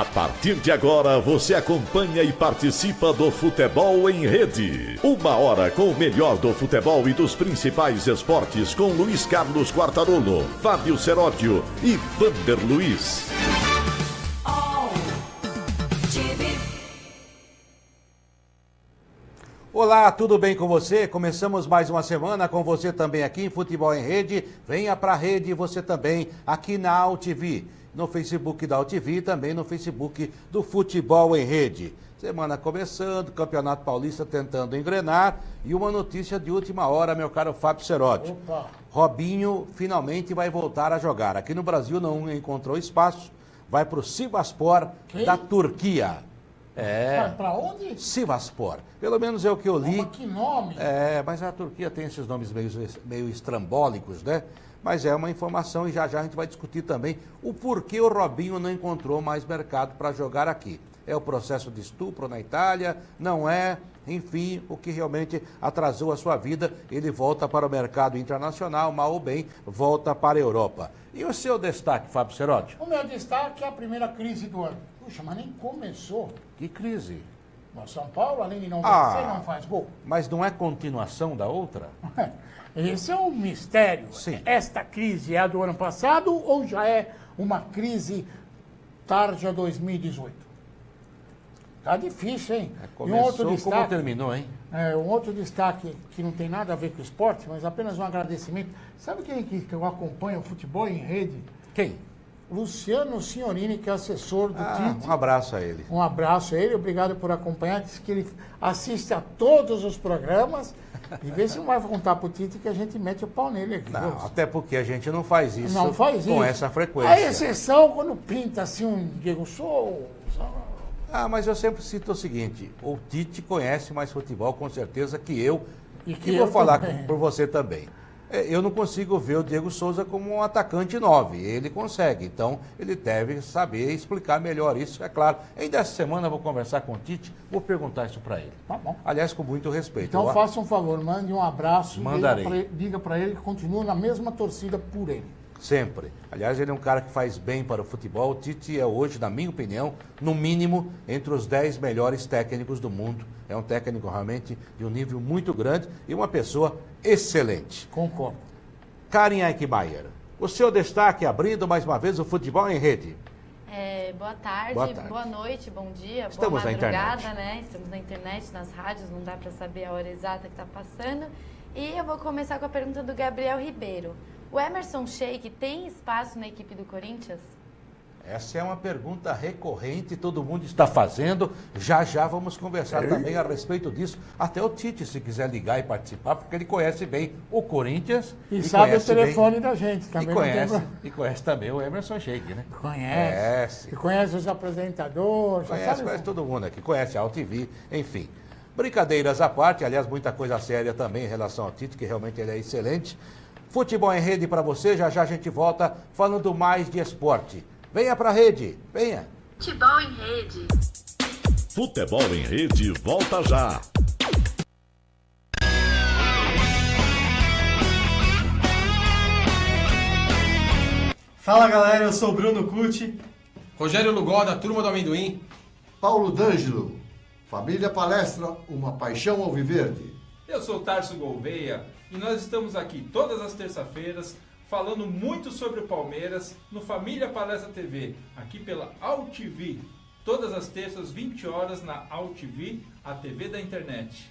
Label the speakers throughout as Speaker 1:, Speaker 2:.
Speaker 1: A partir de agora, você acompanha e participa do Futebol em Rede. 1 hora com o melhor do futebol e dos principais esportes com Luiz Carlos Quartarolo, Fábio Seródio e Vander Luiz.
Speaker 2: Olá, tudo bem com você? Começamos mais uma semana com você também aqui em Futebol em Rede. Venha pra rede você também aqui na AltV, no Facebook da AltV e também no Facebook do Futebol em Rede. Semana começando, Campeonato Paulista tentando engrenar e uma notícia de última hora, meu caro Fábio Seródio. Robinho finalmente vai voltar a jogar. Aqui no Brasil não encontrou espaço, vai para o Sivasspor da Turquia.
Speaker 3: Pra onde?
Speaker 2: Sivasspor. Pelo menos é o que eu li.
Speaker 3: Mas que nome?
Speaker 2: Mas a Turquia tem esses nomes meio estrambólicos, né? Mas é uma informação e já a gente vai discutir também o porquê o Robinho não encontrou mais mercado para jogar aqui. É o processo de estupro na Itália? Não é? Enfim, o que realmente atrasou a sua vida. Ele volta para o mercado internacional, mal ou bem, volta para a Europa. E o seu destaque, Fábio Seródio?
Speaker 3: O meu destaque é a primeira crise do ano. Puxa, mas nem começou.
Speaker 2: Que crise?
Speaker 3: O São Paulo, além de não vencer, não faz gol.
Speaker 2: Mas não é continuação da outra?
Speaker 3: Esse é um mistério.
Speaker 2: Sim.
Speaker 3: Esta crise é a do ano passado ou já é uma crise tarja 2018? Tá difícil, hein?
Speaker 2: Começou, e um outro destaque, como terminou, hein?
Speaker 3: Um outro destaque que não tem nada a ver com o esporte, mas apenas um agradecimento. Sabe quem que eu acompanho o Futebol em Rede?
Speaker 2: Quem?
Speaker 3: Luciano Signorini, que é assessor do Tite.
Speaker 2: Um abraço a ele.
Speaker 3: Um abraço a ele, obrigado por acompanhar. Diz que ele assiste a todos os programas e vê se não vai contar pro Tite que a gente mete o pau nele aqui.
Speaker 2: Não, até porque a gente não faz isso,
Speaker 3: com
Speaker 2: essa frequência.
Speaker 3: A exceção quando pinta assim um Diego Souza.
Speaker 2: Mas eu sempre cito o seguinte, o Tite conhece mais futebol com certeza que eu, e vou falar por você também. Eu não consigo ver o Diego Souza como um atacante 9, ele consegue, então ele deve saber explicar melhor isso, é claro. Ainda essa semana eu vou conversar com o Tite, vou perguntar isso para ele.
Speaker 3: Tá bom.
Speaker 2: Aliás, com muito respeito.
Speaker 3: Então faça um favor, mande um abraço,
Speaker 2: mandarei.
Speaker 3: Diga para ele que continua na mesma torcida por ele.
Speaker 2: Sempre. Aliás, ele é um cara que faz bem para o futebol. O Tite é hoje, na minha opinião, no mínimo, entre os 10 melhores técnicos do mundo. É um técnico realmente de um nível muito grande e uma pessoa excelente.
Speaker 3: Concordo.
Speaker 2: Karen Eichmeier, o seu destaque abrindo mais uma vez o Futebol em Rede.
Speaker 4: Boa tarde, boa noite, bom dia,
Speaker 2: Estamos
Speaker 4: boa madrugada,
Speaker 2: na
Speaker 4: né? Estamos na internet, nas rádios, não dá para saber a hora exata que está passando. E eu vou começar com a pergunta do Gabriel Ribeiro. O Emerson Sheik tem espaço na equipe do Corinthians?
Speaker 2: Essa é uma pergunta recorrente, todo mundo está fazendo. Já vamos conversar também a respeito disso. Até o Tite, se quiser ligar e participar, porque ele conhece bem o Corinthians.
Speaker 3: E sabe o telefone da gente também.
Speaker 2: E conhece também o Emerson Sheik, né?
Speaker 3: Conhece. E conhece os apresentadores.
Speaker 2: Conhece todo mundo aqui, conhece a AltV, enfim. Brincadeiras à parte, aliás, muita coisa séria também em relação ao Tite, que realmente ele é excelente. Futebol em Rede para você, já a gente volta falando mais de esporte. Venha pra rede, venha.
Speaker 5: Futebol em Rede.
Speaker 1: Futebol em Rede volta já.
Speaker 6: Fala galera, eu sou o Bruno Cucci.
Speaker 7: Rogério Lugó, da Turma do Amendoim.
Speaker 8: Paulo D'Angelo, Família Palestra, uma paixão alviverde.
Speaker 9: Eu sou o Tarso Gouveia e nós estamos aqui todas as terças-feiras falando muito sobre o Palmeiras no Família Palestra TV, aqui pela AltV. Todas as terças, 20 horas na AltV, a TV da internet.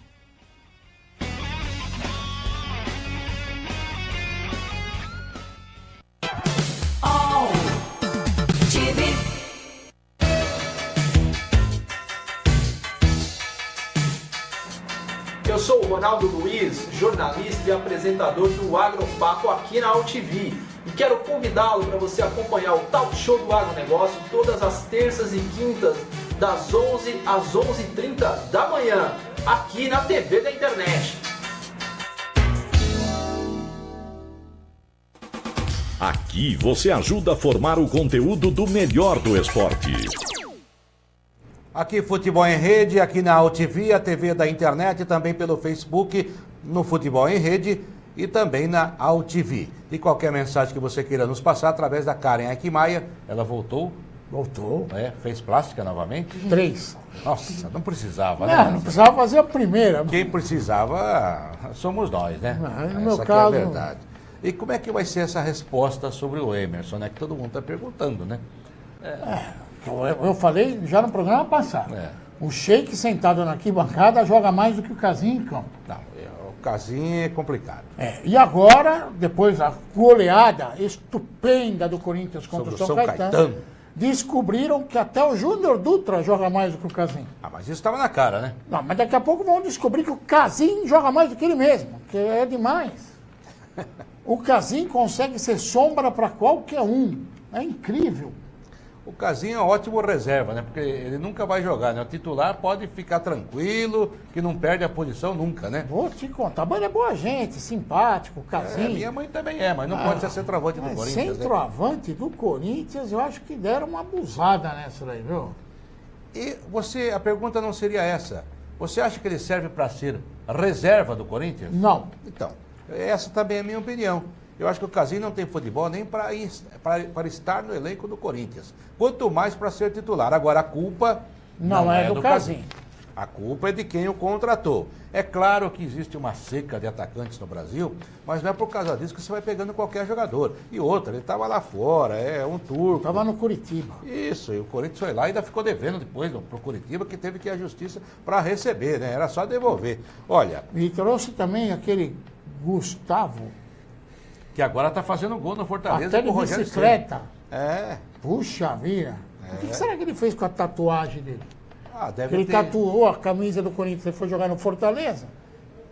Speaker 10: Eu sou o Ronaldo Luiz, jornalista e apresentador do Agropapo aqui na AltV. E quero convidá-lo para você acompanhar o Talk Show do Agronegócio todas as terças e quintas, das 11 às 11h30 da manhã, aqui na TV da internet.
Speaker 1: Aqui você ajuda a formar o conteúdo do melhor do esporte.
Speaker 2: Aqui Futebol em Rede, aqui na AltV, a TV da internet, também pelo Facebook, no Futebol em Rede e também na AltV. E qualquer mensagem que você queira nos passar através da Karen Eichmeier, ela voltou?
Speaker 3: Voltou.
Speaker 2: Fez plástica novamente?
Speaker 3: 3.
Speaker 2: Nossa, não precisava, né?
Speaker 3: Não precisava fazer a primeira.
Speaker 2: Quem precisava somos nós, né?
Speaker 3: No meu
Speaker 2: Essa
Speaker 3: caso...
Speaker 2: que é a verdade. E como é que vai ser essa resposta sobre o Emerson, né? Que todo mundo está perguntando, né?
Speaker 3: Eu falei já no programa passado. O Sheik sentado na arquibancada joga mais do que o Casim em campo.
Speaker 2: Não, o Casim é complicado.
Speaker 3: E agora, depois da goleada estupenda do Corinthians contra
Speaker 2: Sobre
Speaker 3: o São Caetano, descobriram que até o Júnior Dutra joga mais do que o Casim.
Speaker 2: Mas isso estava na cara, né?
Speaker 3: Não, mas daqui a pouco vão descobrir que o Casim joga mais do que ele mesmo, que é demais. O Casim consegue ser sombra para qualquer um. É incrível.
Speaker 2: O Casim é um ótimo reserva, né? Porque ele nunca vai jogar, né? O titular pode ficar tranquilo, que não perde a posição nunca, né?
Speaker 3: Vou te contar, mas é boa gente, simpático, o Casim.
Speaker 2: Minha mãe também é, mas não pode ser centroavante do Corinthians.
Speaker 3: Centroavante do Corinthians, eu acho que deram uma abusada nessa daí, viu?
Speaker 2: E a pergunta não seria essa. Você acha que ele serve para ser reserva do Corinthians?
Speaker 3: Não.
Speaker 2: Então, essa também é a minha opinião. Eu acho que o Casim não tem futebol nem para estar no elenco do Corinthians. Quanto mais para ser titular. Agora, a culpa
Speaker 3: não é do Casim.
Speaker 2: A culpa é de quem o contratou. É claro que existe uma seca de atacantes no Brasil, mas não é por causa disso que você vai pegando qualquer jogador. E outra, ele estava lá fora, é um turco.
Speaker 3: Estava no Curitiba.
Speaker 2: Isso, e o Corinthians foi lá e ainda ficou devendo depois pro Curitiba, que teve que ir à justiça para receber, né? Era só devolver. Olha...
Speaker 3: E trouxe também aquele Gustavo...
Speaker 2: Que agora está fazendo gol no Fortaleza.
Speaker 3: Até de bicicleta.
Speaker 2: É.
Speaker 3: Puxa vida. O que será que ele fez com a tatuagem dele?
Speaker 2: Deve
Speaker 3: ele
Speaker 2: ter...
Speaker 3: tatuou a camisa do Corinthians e foi jogar no Fortaleza?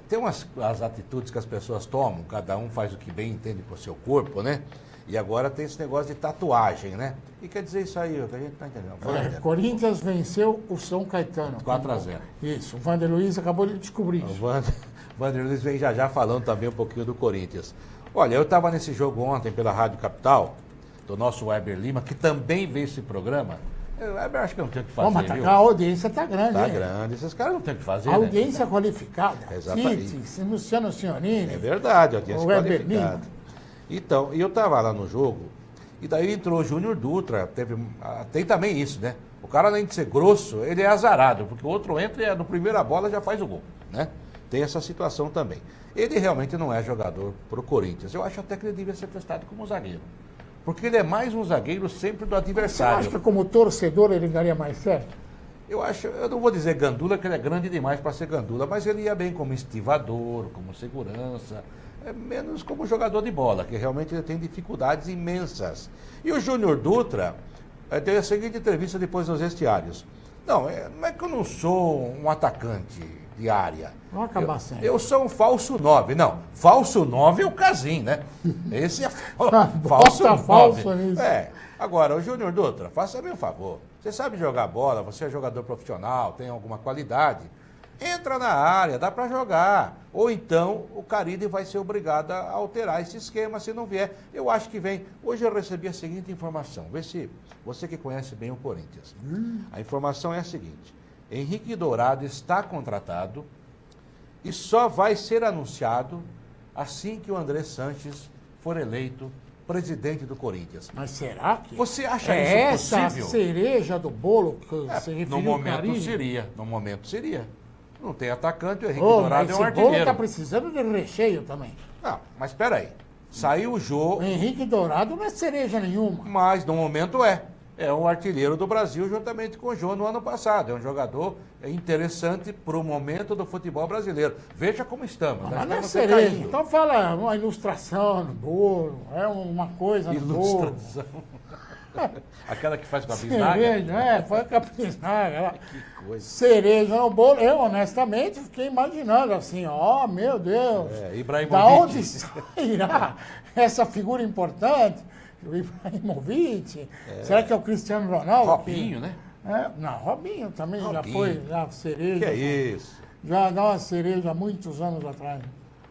Speaker 2: Tem as atitudes que as pessoas tomam, cada um faz o que bem entende com o seu corpo, né? E agora tem esse negócio de tatuagem, né? E quer dizer isso aí, que a gente não está entendendo.
Speaker 3: Corinthians venceu o São Caetano.
Speaker 2: 4-0.
Speaker 3: Isso, o Vander Luiz acabou de descobrir isso.
Speaker 2: O Vander Luiz vem já falando também um pouquinho do Corinthians. Olha, eu estava nesse jogo ontem pela Rádio Capital, do nosso Weber Lima, que também veio esse programa. Eu acho que não tem o que fazer,
Speaker 3: mas a audiência está grande.
Speaker 2: Está grande, esses caras não tem o que fazer,
Speaker 3: a audiência qualificada.
Speaker 2: Exatamente.
Speaker 3: Kit, Luciano Signorini.
Speaker 2: É verdade, a audiência
Speaker 3: Weber
Speaker 2: qualificada.
Speaker 3: Lima.
Speaker 2: Então, e eu estava lá no jogo, e daí entrou o Júnior Dutra, tem também isso, né? O cara, além de ser grosso, ele é azarado, porque o outro entra e no primeira bola já faz o gol, né? Tem essa situação também. Ele realmente não é jogador para o Corinthians. Eu acho até que ele devia ser testado como zagueiro. Porque ele é mais um zagueiro sempre do adversário.
Speaker 3: Você acha que como torcedor ele daria mais certo?
Speaker 2: Eu não vou dizer gandula, que ele é grande demais para ser gandula, mas ele ia bem como estivador, como segurança, menos como jogador de bola, que realmente ele tem dificuldades imensas. E o Júnior Dutra deu a seguinte entrevista depois nos vestiários. Não é que eu não sou um atacante de área.
Speaker 3: Vamos acabar sendo.
Speaker 2: Eu sou um falso 9. Não, falso 9 é o Casim, né? Esse é falso 9. Agora, o Júnior Dutra, faça-me um favor. Você sabe jogar bola, você é jogador profissional, tem alguma qualidade. Entra na área, dá para jogar. Ou então o Caride vai ser obrigado a alterar esse esquema se não vier. Eu acho que vem. Hoje eu recebi a seguinte informação. Vê se você que conhece bem o Corinthians. A informação é a seguinte. Henrique Dourado está contratado e só vai ser anunciado assim que o André Sanches for eleito presidente do Corinthians.
Speaker 3: Mas será que...
Speaker 2: Você acha isso
Speaker 3: possível?
Speaker 2: Essa
Speaker 3: cereja do bolo que você referiu?
Speaker 2: No momento
Speaker 3: Carille?
Speaker 2: seria. No momento seria. Não tem atacante, o Henrique Dourado é um
Speaker 3: artilheiro. Esse bolo está precisando de recheio também.
Speaker 2: Não, mas espera aí. Saiu o jogo...
Speaker 3: O Henrique Dourado não é cereja nenhuma.
Speaker 2: Mas no momento é. É o artilheiro do Brasil juntamente com o Jô no ano passado. É um jogador interessante para o momento do futebol brasileiro. Veja como estamos.
Speaker 3: Mas não é cereja. Então fala uma ilustração no bolo. É uma coisa no bolo.
Speaker 2: Ilustração. Aquela que faz com a bisnaga?
Speaker 3: Cereja, faz com a bisnaga.
Speaker 2: Que coisa.
Speaker 3: Cereja no bolo. Eu, honestamente, fiquei imaginando assim, meu Deus.
Speaker 2: Ibrahimovic.
Speaker 3: Da onde sairá essa figura importante? O Ibrahimovic. Será que é o Cristiano Ronaldo?
Speaker 2: Robinho, né?
Speaker 3: Não, Robinho também
Speaker 2: Robinho.
Speaker 3: já foi cereja.
Speaker 2: Que é isso?
Speaker 3: Já dá uma cereja há muitos anos atrás.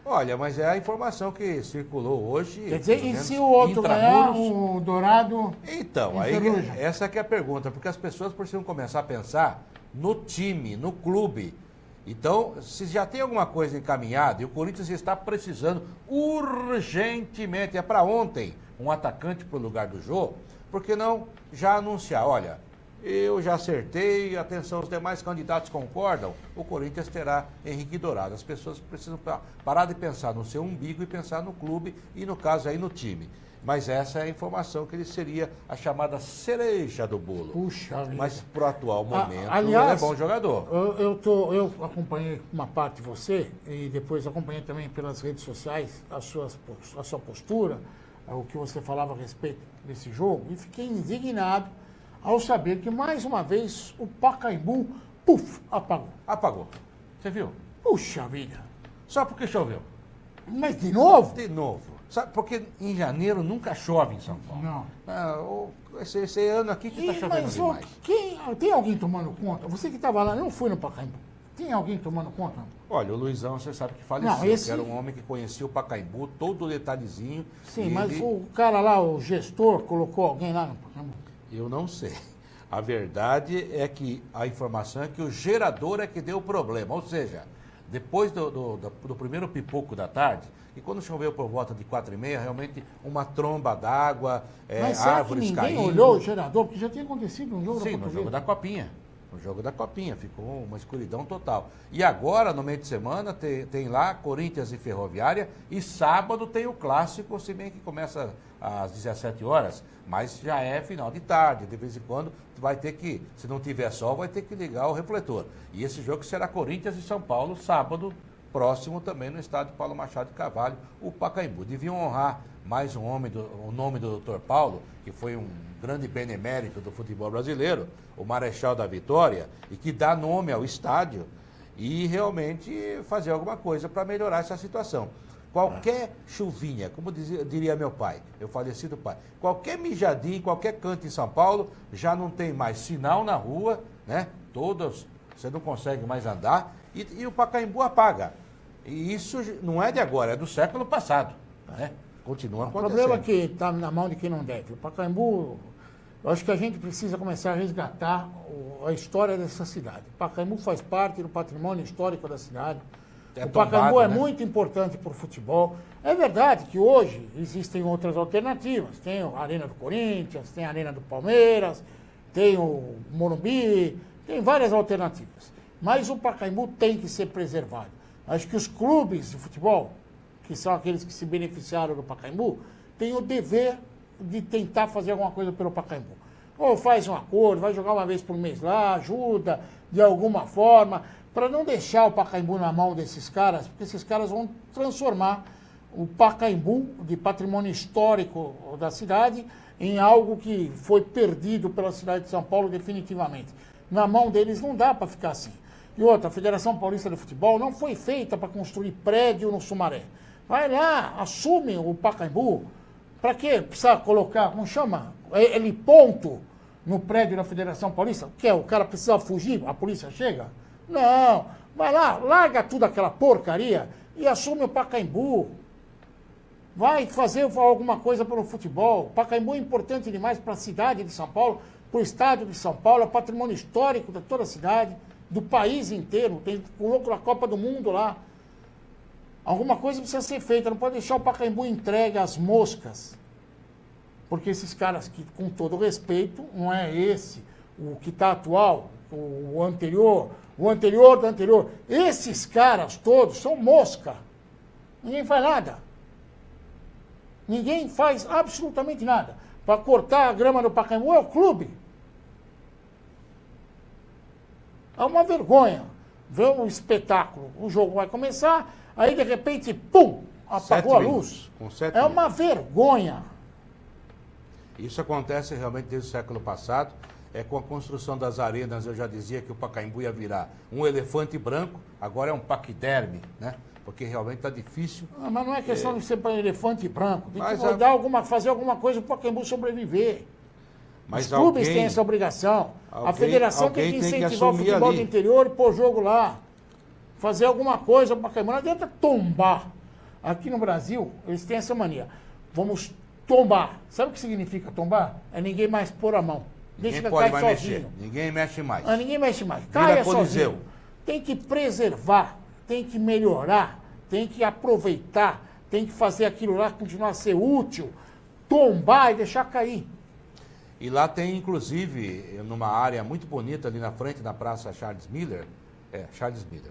Speaker 2: Olha, mas é a informação que circulou hoje.
Speaker 3: Quer dizer, e se o outro ganhar, o Dourado...
Speaker 2: Então, aí essa que é a pergunta, porque as pessoas precisam começar a pensar no time, no clube. Então, se já tem alguma coisa encaminhada e o Corinthians está precisando urgentemente, é para ontem, um atacante para o lugar do Jô, por que não já anunciar? Olha, eu já acertei, atenção, os demais candidatos concordam, o Corinthians terá Henrique Dourado. As pessoas precisam parar de pensar no seu umbigo e pensar no clube e, no caso, aí no time. Mas essa é a informação que ele seria a chamada cereja do bolo.
Speaker 3: Puxa vida.
Speaker 2: Mas pro atual momento,
Speaker 3: aliás,
Speaker 2: ele é bom jogador.
Speaker 3: Eu acompanhei uma parte de você e depois acompanhei também pelas redes sociais a sua postura, o que você falava a respeito desse jogo, e fiquei indignado ao saber que, mais uma vez, o Pacaembu, apagou.
Speaker 2: Apagou. Você viu?
Speaker 3: Puxa vida.
Speaker 2: Só porque choveu.
Speaker 3: Mas de novo?
Speaker 2: De novo. Sabe, porque em janeiro nunca chove em São Paulo.
Speaker 3: Não.
Speaker 2: Esse ano aqui que está chovendo
Speaker 3: mas,
Speaker 2: demais.
Speaker 3: Tem alguém tomando conta? Você que estava lá, não foi no Pacaembu. Tem alguém tomando conta?
Speaker 2: Olha, o Luizão, você sabe que faleceu.
Speaker 3: Não, esse...
Speaker 2: que era um homem que conhecia o Pacaembu, todo detalhezinho.
Speaker 3: Sim, mas o cara lá, o gestor, colocou alguém lá no Pacaembu?
Speaker 2: Eu não sei. A verdade é que a informação é que o gerador é que deu o problema. Ou seja, depois do primeiro pipoco da tarde, e quando choveu por volta de 4h30, realmente uma tromba d'água, árvores caindo.
Speaker 3: Ninguém olhou o gerador, porque já tinha acontecido um jogo da
Speaker 2: Portuguesa. No jogo da Copinha. No jogo da Copinha, ficou uma escuridão total. E agora, no meio de semana, tem lá Corinthians e Ferroviária, e sábado tem o clássico, se bem que começa às 17 horas, mas já é final de tarde, de vez em quando vai ter que, se não tiver sol, vai ter que ligar o refletor. E esse jogo será Corinthians e São Paulo, sábado, próximo também no estádio Paulo Machado de Carvalho, o Pacaembu. Deviam honrar mais o nome do Dr. Paulo, que foi um grande benemérito do futebol brasileiro, o Marechal da Vitória, e que dá nome ao estádio, e realmente fazer alguma coisa para melhorar essa situação. Qualquer chuvinha, como diria meu pai, meu falecido pai, qualquer mijadinha em qualquer canto em São Paulo, já não tem mais sinal na rua, né? Todos, você não consegue mais andar, e o Pacaembu apaga. E isso não é de agora, é do século passado, né? Continua acontecendo.
Speaker 3: O problema é que está na mão de quem não deve. O Pacaembu, eu acho que a gente precisa começar a resgatar a história dessa cidade. O Pacaembu faz parte do patrimônio histórico da cidade. O Pacaembu é muito importante para o futebol. É verdade que hoje existem outras alternativas. Tem a Arena do Corinthians, tem a Arena do Palmeiras, tem o Morumbi, tem várias alternativas. Mas o Pacaembu tem que ser preservado. Acho que os clubes de futebol, que são aqueles que se beneficiaram do Pacaembu, têm o dever de tentar fazer alguma coisa pelo Pacaembu. Ou faz um acordo, vai jogar uma vez por mês lá, ajuda de alguma forma, para não deixar o Pacaembu na mão desses caras, porque esses caras vão transformar o Pacaembu, de patrimônio histórico da cidade, em algo que foi perdido pela cidade de São Paulo definitivamente. Na mão deles não dá para ficar assim. E outra, a Federação Paulista de Futebol não foi feita para construir prédio no Sumaré. Vai lá, assume o Pacaembu. Para quê? Precisa colocar, como chama? Heliponto no prédio da Federação Paulista? O que? O cara precisa fugir? A polícia chega? Não. Vai lá, larga tudo aquela porcaria e assume o Pacaembu. Vai fazer alguma coisa pelo futebol. O Pacaembu é importante demais para a cidade de São Paulo, para o estado de São Paulo, é patrimônio histórico de toda a cidade, do país inteiro. Tem colocou a Copa do Mundo lá. Alguma coisa precisa ser feita, não pode deixar o Pacaembu entregue às moscas. Porque esses caras que, com todo respeito, não é esse, o que está atual, o anterior do anterior. Esses caras todos são mosca. Ninguém faz nada. Ninguém faz absolutamente nada. Para cortar a grama do Pacaembu é o clube. É uma vergonha ver um espetáculo. O jogo vai começar, aí de repente, pum, apagou a luz. É uma vergonha.
Speaker 2: Isso acontece realmente desde o século passado. Com a construção das arenas, eu já dizia que o Pacaembu ia virar um elefante branco, agora é um paquiderme, né? Porque realmente está difícil.
Speaker 3: Mas não é questão de ser para elefante branco. Tem que fazer alguma coisa para o Pacaembu sobreviver. Os clubes têm essa obrigação. A federação tem que incentivar o futebol do interior e pôr jogo lá. Fazer alguma coisa para o Pacaembu. Não adianta tombar. Aqui no Brasil, eles têm essa mania. Vamos tombar. Sabe o que significa tombar? É ninguém mais pôr a mão.
Speaker 2: Ninguém pode mais mexer. Ninguém mexe mais.
Speaker 3: Ninguém mexe mais. Caia sozinho. Tem que preservar, tem que melhorar, tem que aproveitar, tem que fazer aquilo lá continuar a ser útil, tombar e deixar cair.
Speaker 2: E lá tem, inclusive, numa área muito bonita ali na frente, na Praça Charles Miller,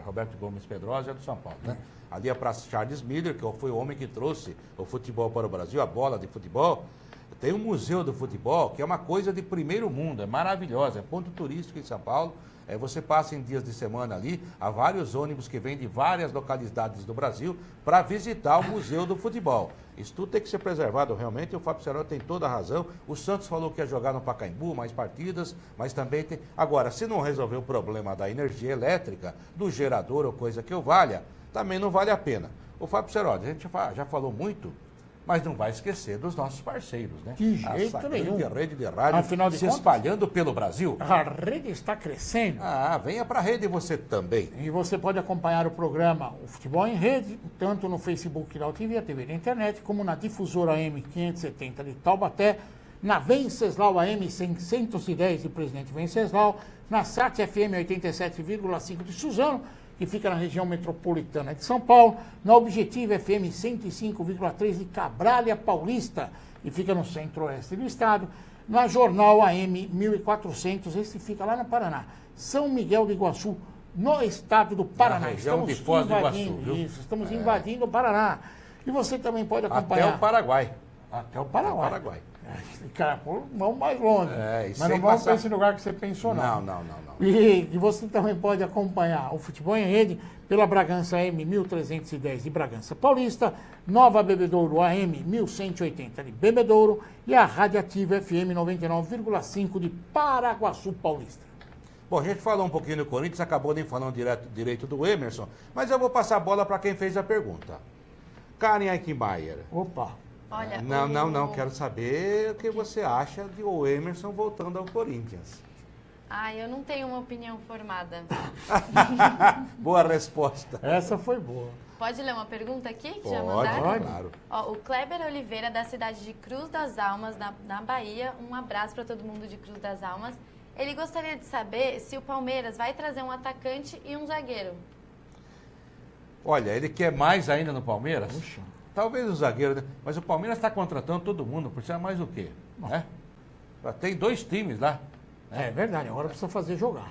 Speaker 2: Roberto Gomes Pedrosa é do São Paulo, né? Ali a Praça Charles Miller, que foi o homem que trouxe o futebol para o Brasil, a bola de futebol. Tem um museu do futebol, que é uma coisa de primeiro mundo, é maravilhosa, é ponto turístico em São Paulo. Você passa em dias de semana ali, há vários ônibus que vêm de várias localidades do Brasil para visitar o Museu do Futebol. Isso tudo tem que ser preservado realmente, o Fábio Serol tem toda a razão. O Santos falou que ia jogar no Pacaembu, mais partidas, mas também tem... Agora, se não resolver o problema da energia elétrica, do gerador ou coisa que o valha, também não vale a pena. O Fábio Serol, a gente já falou muito, mas não vai esquecer dos nossos parceiros, né?
Speaker 3: De jeito nenhum.
Speaker 2: A rede de rádio
Speaker 3: Afinal de contas,
Speaker 2: espalhando pelo Brasil.
Speaker 3: A rede está crescendo.
Speaker 2: Venha para a rede você também.
Speaker 3: E você pode acompanhar o programa O Futebol em Rede, tanto no Facebook da UTV, a TV da internet, como na difusora AM 570 de Taubaté, na Venceslau AM 610 de Presidente Venceslau, na SAT FM 87,5 de Suzano, que fica na região metropolitana de São Paulo, na Objetivo FM 105,3 de Cabralha Paulista, que fica no centro-oeste do estado, na Jornal AM 1400, esse fica lá no Paraná, São Miguel do Iguaçu, no estado do Paraná.
Speaker 2: Na região de Foz do Iguaçu, viu?
Speaker 3: Isso, estamos invadindo o Paraná. E você também pode acompanhar...
Speaker 2: Até o Paraguai.
Speaker 3: Até o Paraguai. Cara, vamos mais longe. Mas não vamos para esse lugar que você pensou, não.
Speaker 2: Não.
Speaker 3: E você também pode acompanhar o Futebol em Rede pela Bragança AM 1310 de Bragança Paulista, Nova Bebedouro AM 1180 de Bebedouro e a Radiativa FM 99,5 de Paraguaçu Paulista.
Speaker 2: Bom, a gente falou um pouquinho do Corinthians, acabou nem falando direito do Emerson, mas eu vou passar a bola para quem fez a pergunta. Karen Eichenbauer.
Speaker 3: Opa.
Speaker 4: Olha,
Speaker 2: não, quero saber o que você acha de o Emerson voltando ao Corinthians.
Speaker 4: Eu não tenho uma opinião formada.
Speaker 2: Boa resposta.
Speaker 3: Essa foi boa.
Speaker 4: Pode ler uma pergunta aqui que
Speaker 2: Pode,
Speaker 4: já mandaram?
Speaker 2: claro.
Speaker 4: O Kleber Oliveira, da cidade de Cruz das Almas, na Bahia, um abraço para todo mundo de Cruz das Almas. Ele gostaria de saber se o Palmeiras vai trazer um atacante e um zagueiro.
Speaker 2: Olha, ele quer mais ainda no Palmeiras? Puxa. Talvez o zagueiro, né? Mas o Palmeiras está contratando todo mundo, precisa mais o quê? Né? Tem 2 times lá.
Speaker 3: É verdade, agora precisa fazer jogar.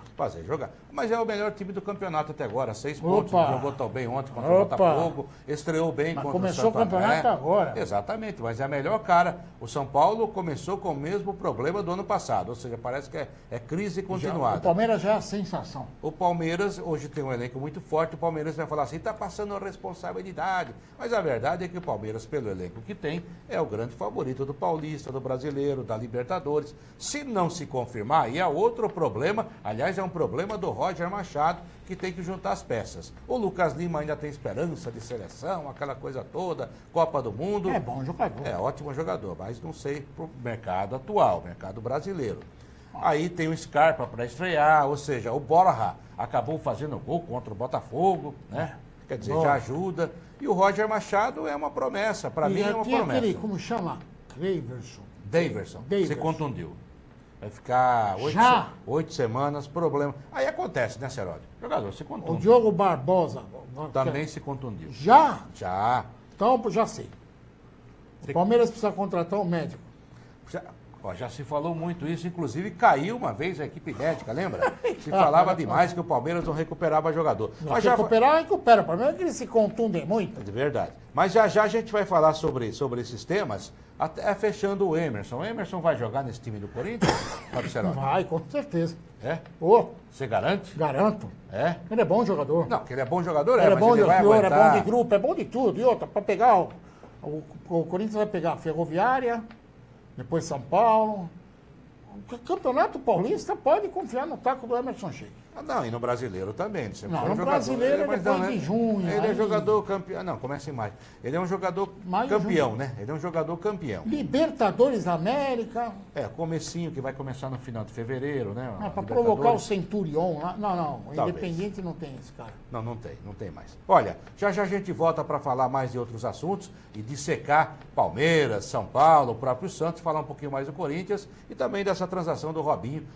Speaker 2: Mas é o melhor time do campeonato até agora, 6 pontos, jogou tão bem ontem contra o Botafogo, estreou bem contra o Santo André.
Speaker 3: Começou o campeonato agora.
Speaker 2: Exatamente, mas é a melhor cara. O São Paulo começou com o mesmo problema do ano passado, ou seja, parece que é crise continuada.
Speaker 3: O Palmeiras já é a sensação.
Speaker 2: O Palmeiras hoje tem um elenco muito forte, o Palmeiras vai falar assim, está passando a responsabilidade. Mas a verdade é que o Palmeiras, pelo elenco que tem, é o grande favorito do Paulista, do Brasileiro, da Libertadores. Se não se confirmar, e é outro problema, aliás, é um problema do Roger Machado, que tem que juntar as peças. O Lucas Lima ainda tem esperança de seleção, aquela coisa toda, Copa do Mundo.
Speaker 3: É bom jogador.
Speaker 2: É ótimo jogador, mas não sei pro mercado atual, mercado brasileiro. Aí tem o Scarpa para estrear, ou seja, o Borja acabou fazendo gol contra o Botafogo, né? Quer dizer, já ajuda. E o Roger Machado é uma promessa, para mim é uma promessa.
Speaker 3: Aquele, como chama?
Speaker 2: Daverson. Se contundiu. Vai ficar 8 semanas, problema. Aí acontece, né, Seródio? O jogador se contundiu.
Speaker 3: O Diogo Barbosa
Speaker 2: também se contundiu.
Speaker 3: Já?
Speaker 2: Já.
Speaker 3: Então, já sei. O Palmeiras precisa contratar um médico.
Speaker 2: Já se falou muito isso, inclusive caiu uma vez a equipe médica, lembra? Se falava demais que o Palmeiras não recuperava jogador.
Speaker 3: Mas recupera. O problema é que eles se contundem muito.
Speaker 2: É de verdade. Mas já a gente vai falar sobre esses temas, até fechando o Emerson. O Emerson vai jogar nesse time do Corinthians?
Speaker 3: Vai, com certeza.
Speaker 2: É? Você garante?
Speaker 3: Garanto.
Speaker 2: É?
Speaker 3: Ele é bom jogador.
Speaker 2: Não, que ele é bom jogador,
Speaker 3: ele é bom
Speaker 2: mas ele vai aguentar.
Speaker 3: É bom de grupo, é bom de tudo. E outra, para pegar, o Corinthians vai pegar a Ferroviária, depois São Paulo. O Campeonato Paulista pode confiar no taco do Emerson Sheik.
Speaker 2: Não, e no Brasileiro também.
Speaker 3: No Brasileiro é depois de junho.
Speaker 2: Ele é jogador campeão. Não, começa em maio. Ele é um jogador campeão, né? Ele é um jogador campeão.
Speaker 3: Libertadores da América.
Speaker 2: Comecinho, que vai começar no final de fevereiro, né?
Speaker 3: Para provocar o Centurion lá. Não. O Independiente não tem esse cara.
Speaker 2: Não tem mais. Olha, já a gente volta para falar mais de outros assuntos e dissecar Palmeiras, São Paulo, o próprio Santos, falar um pouquinho mais do Corinthians e também dessa transação do Robinho.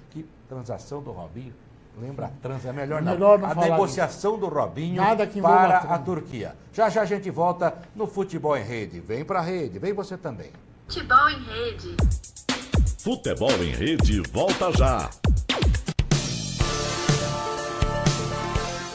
Speaker 2: Lembra, é melhor não. A negociação do Robinho para a Turquia. Já a gente volta no Futebol em Rede. Vem pra rede, vem você também.
Speaker 5: Futebol em Rede.
Speaker 1: Futebol em Rede volta já.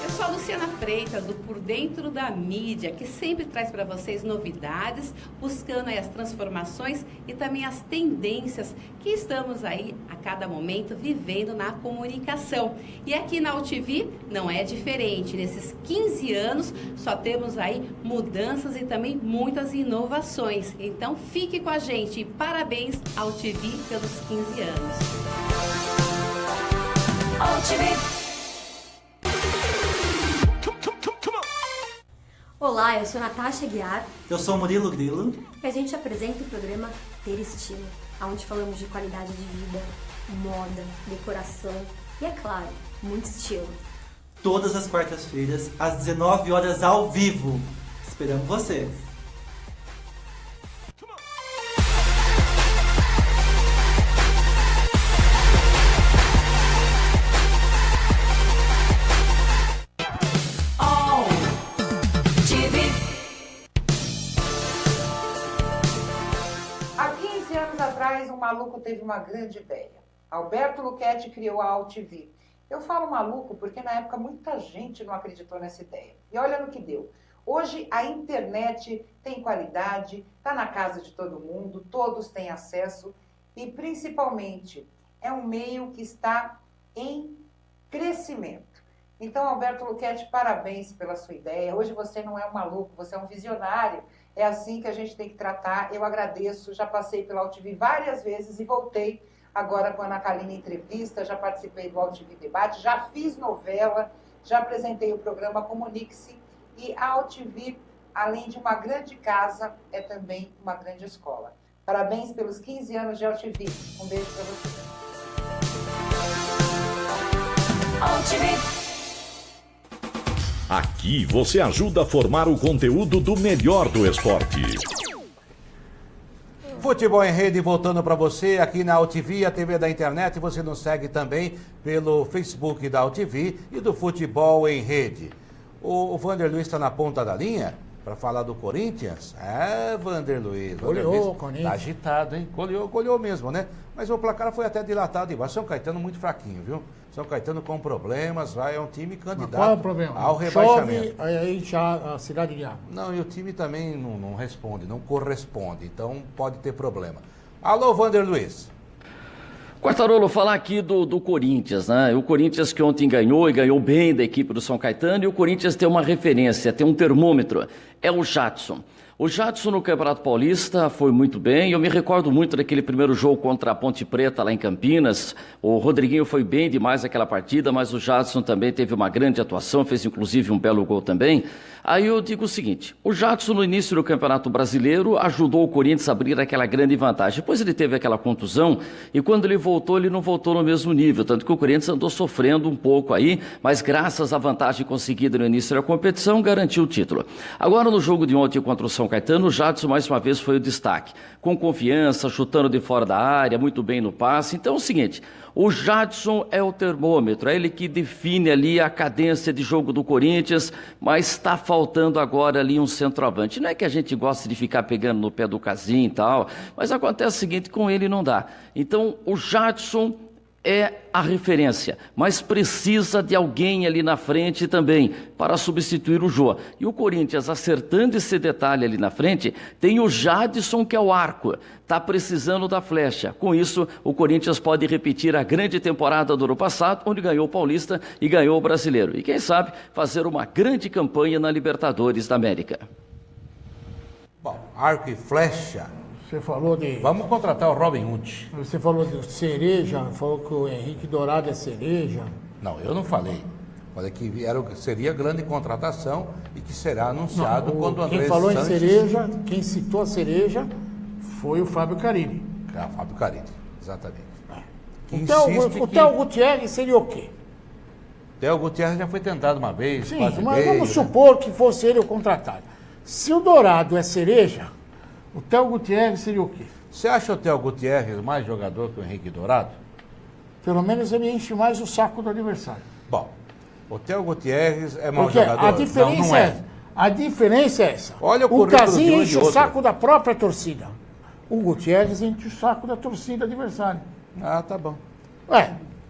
Speaker 5: Eu sou a Luciana Freitas, do Por Dentro da Mídia, que sempre traz para vocês novidades, buscando aí as transformações e também as tendências que estamos aí a cada momento vivendo na comunicação. E aqui na UTV não é diferente. Nesses 15 anos só temos aí mudanças e também muitas inovações. Então fique com a gente e parabéns ao UTV pelos 15 anos.
Speaker 11: UTV. Olá, eu sou Natasha Guiar.
Speaker 12: Eu sou Murilo Grilo.
Speaker 11: E a gente apresenta o programa Ter Estilo, onde falamos de qualidade de vida, moda, decoração e, é claro, muito estilo.
Speaker 12: Todas as quartas-feiras, às 19 horas ao vivo. Esperamos vocês.
Speaker 13: Um maluco teve uma grande ideia. Alberto Luchetti criou a AltV. Eu falo maluco porque na época muita gente não acreditou nessa ideia. E olha no que deu. Hoje a internet tem qualidade, está na casa de todo mundo, todos têm acesso e principalmente é um meio que está em crescimento. Então, Alberto Luchetti, parabéns pela sua ideia. Hoje você não é um maluco, você é um visionário. É assim que a gente tem que tratar. Eu agradeço, já passei pela AltV várias vezes e voltei agora com a Ana Kalina Entrevista, já participei do AltV Debate, já fiz novela, já apresentei o programa Comunique-se. E a AltV, além de uma grande casa, é também uma grande escola. Parabéns pelos 15 anos de AltV. Um beijo para você.
Speaker 11: AltV.
Speaker 1: Aqui você ajuda a formar o conteúdo do melhor do esporte.
Speaker 2: Futebol em Rede voltando para você aqui na AltV, a TV da internet. Você nos segue também pelo Facebook da AltV e do Futebol em Rede. O Vander Luiz está na ponta da linha para falar do Corinthians. É, Vander Luiz.
Speaker 3: Goleou o Corinthians.
Speaker 2: Tá agitado, hein? Goleou mesmo, né? Mas o placar foi até dilatado embaixo. São Caetano muito fraquinho, viu? São Caetano com problemas, é um time candidato
Speaker 3: qual é o problema?
Speaker 2: ao rebaixamento.
Speaker 3: Chove, aí já a cidade de água.
Speaker 2: Não, e o time também não responde, não corresponde, então pode ter problema. Alô, Vander Luiz.
Speaker 14: Quartarolo, falar aqui do Corinthians, né? O Corinthians que ontem ganhou e ganhou bem da equipe do São Caetano, e o Corinthians tem uma referência, tem um termômetro, é o Jadson. O Jadson no Campeonato Paulista foi muito bem. Eu me recordo muito daquele primeiro jogo contra a Ponte Preta lá em Campinas. O Rodriguinho foi bem demais naquela partida, mas o Jadson também teve uma grande atuação, fez inclusive um belo gol também. Aí eu digo o seguinte, o Jadson no início do Campeonato Brasileiro ajudou o Corinthians a abrir aquela grande vantagem. Depois ele teve aquela contusão e quando ele voltou, ele não voltou no mesmo nível, tanto que o Corinthians andou sofrendo um pouco aí, mas graças à vantagem conseguida no início da competição, garantiu o título. Agora no jogo de ontem contra o São Caetano, o Jadson mais uma vez foi o destaque, com confiança, chutando de fora da área, muito bem no passe. Então é o seguinte, o Jadson é o termômetro, é ele que define ali a cadência de jogo do Corinthians, mas está faltando agora ali um centroavante. Não é que a gente gosta de ficar pegando no pé do Casim e tal, mas acontece o seguinte, com ele não dá. Então o Jadson é a referência, mas precisa de alguém ali na frente também para substituir o Jô. E o Corinthians, acertando esse detalhe ali na frente, tem o Jadson, que é o arco, está precisando da flecha. Com isso, o Corinthians pode repetir a grande temporada do ano passado, onde ganhou o Paulista e ganhou o Brasileiro. E quem sabe fazer uma grande campanha na Libertadores da América.
Speaker 2: Bom, arco e flecha.
Speaker 3: Você falou de...
Speaker 2: Vamos contratar o Robin Hood.
Speaker 3: Você falou de cereja, falou que o Henrique Dourado é cereja.
Speaker 2: Não, eu não falei. Falei que seria grande contratação e que será anunciado quando o André
Speaker 3: Quem falou
Speaker 2: Sanches...
Speaker 3: em cereja, quem citou a cereja foi o Fábio Carilli.
Speaker 2: É, o Fábio Carilli, exatamente.
Speaker 3: O Theo Gutierrez seria o quê?
Speaker 2: Theo Gutierrez já foi tentado uma vez.
Speaker 3: Sim, mas vamos supor que fosse ele o contratado. Se o Dourado é cereja, o Theo Gutierrez seria o quê?
Speaker 2: Você acha o Theo Gutierrez mais jogador que o Henrique Dourado?
Speaker 3: Pelo menos ele enche mais o saco do adversário.
Speaker 2: Bom, o Theo Gutierrez é mau jogador?
Speaker 3: A diferença não é. A diferença é essa.
Speaker 2: Olha
Speaker 3: o Casim enche o saco da própria torcida. O Gutierrez enche o saco da torcida adversária.
Speaker 2: Ah, tá bom.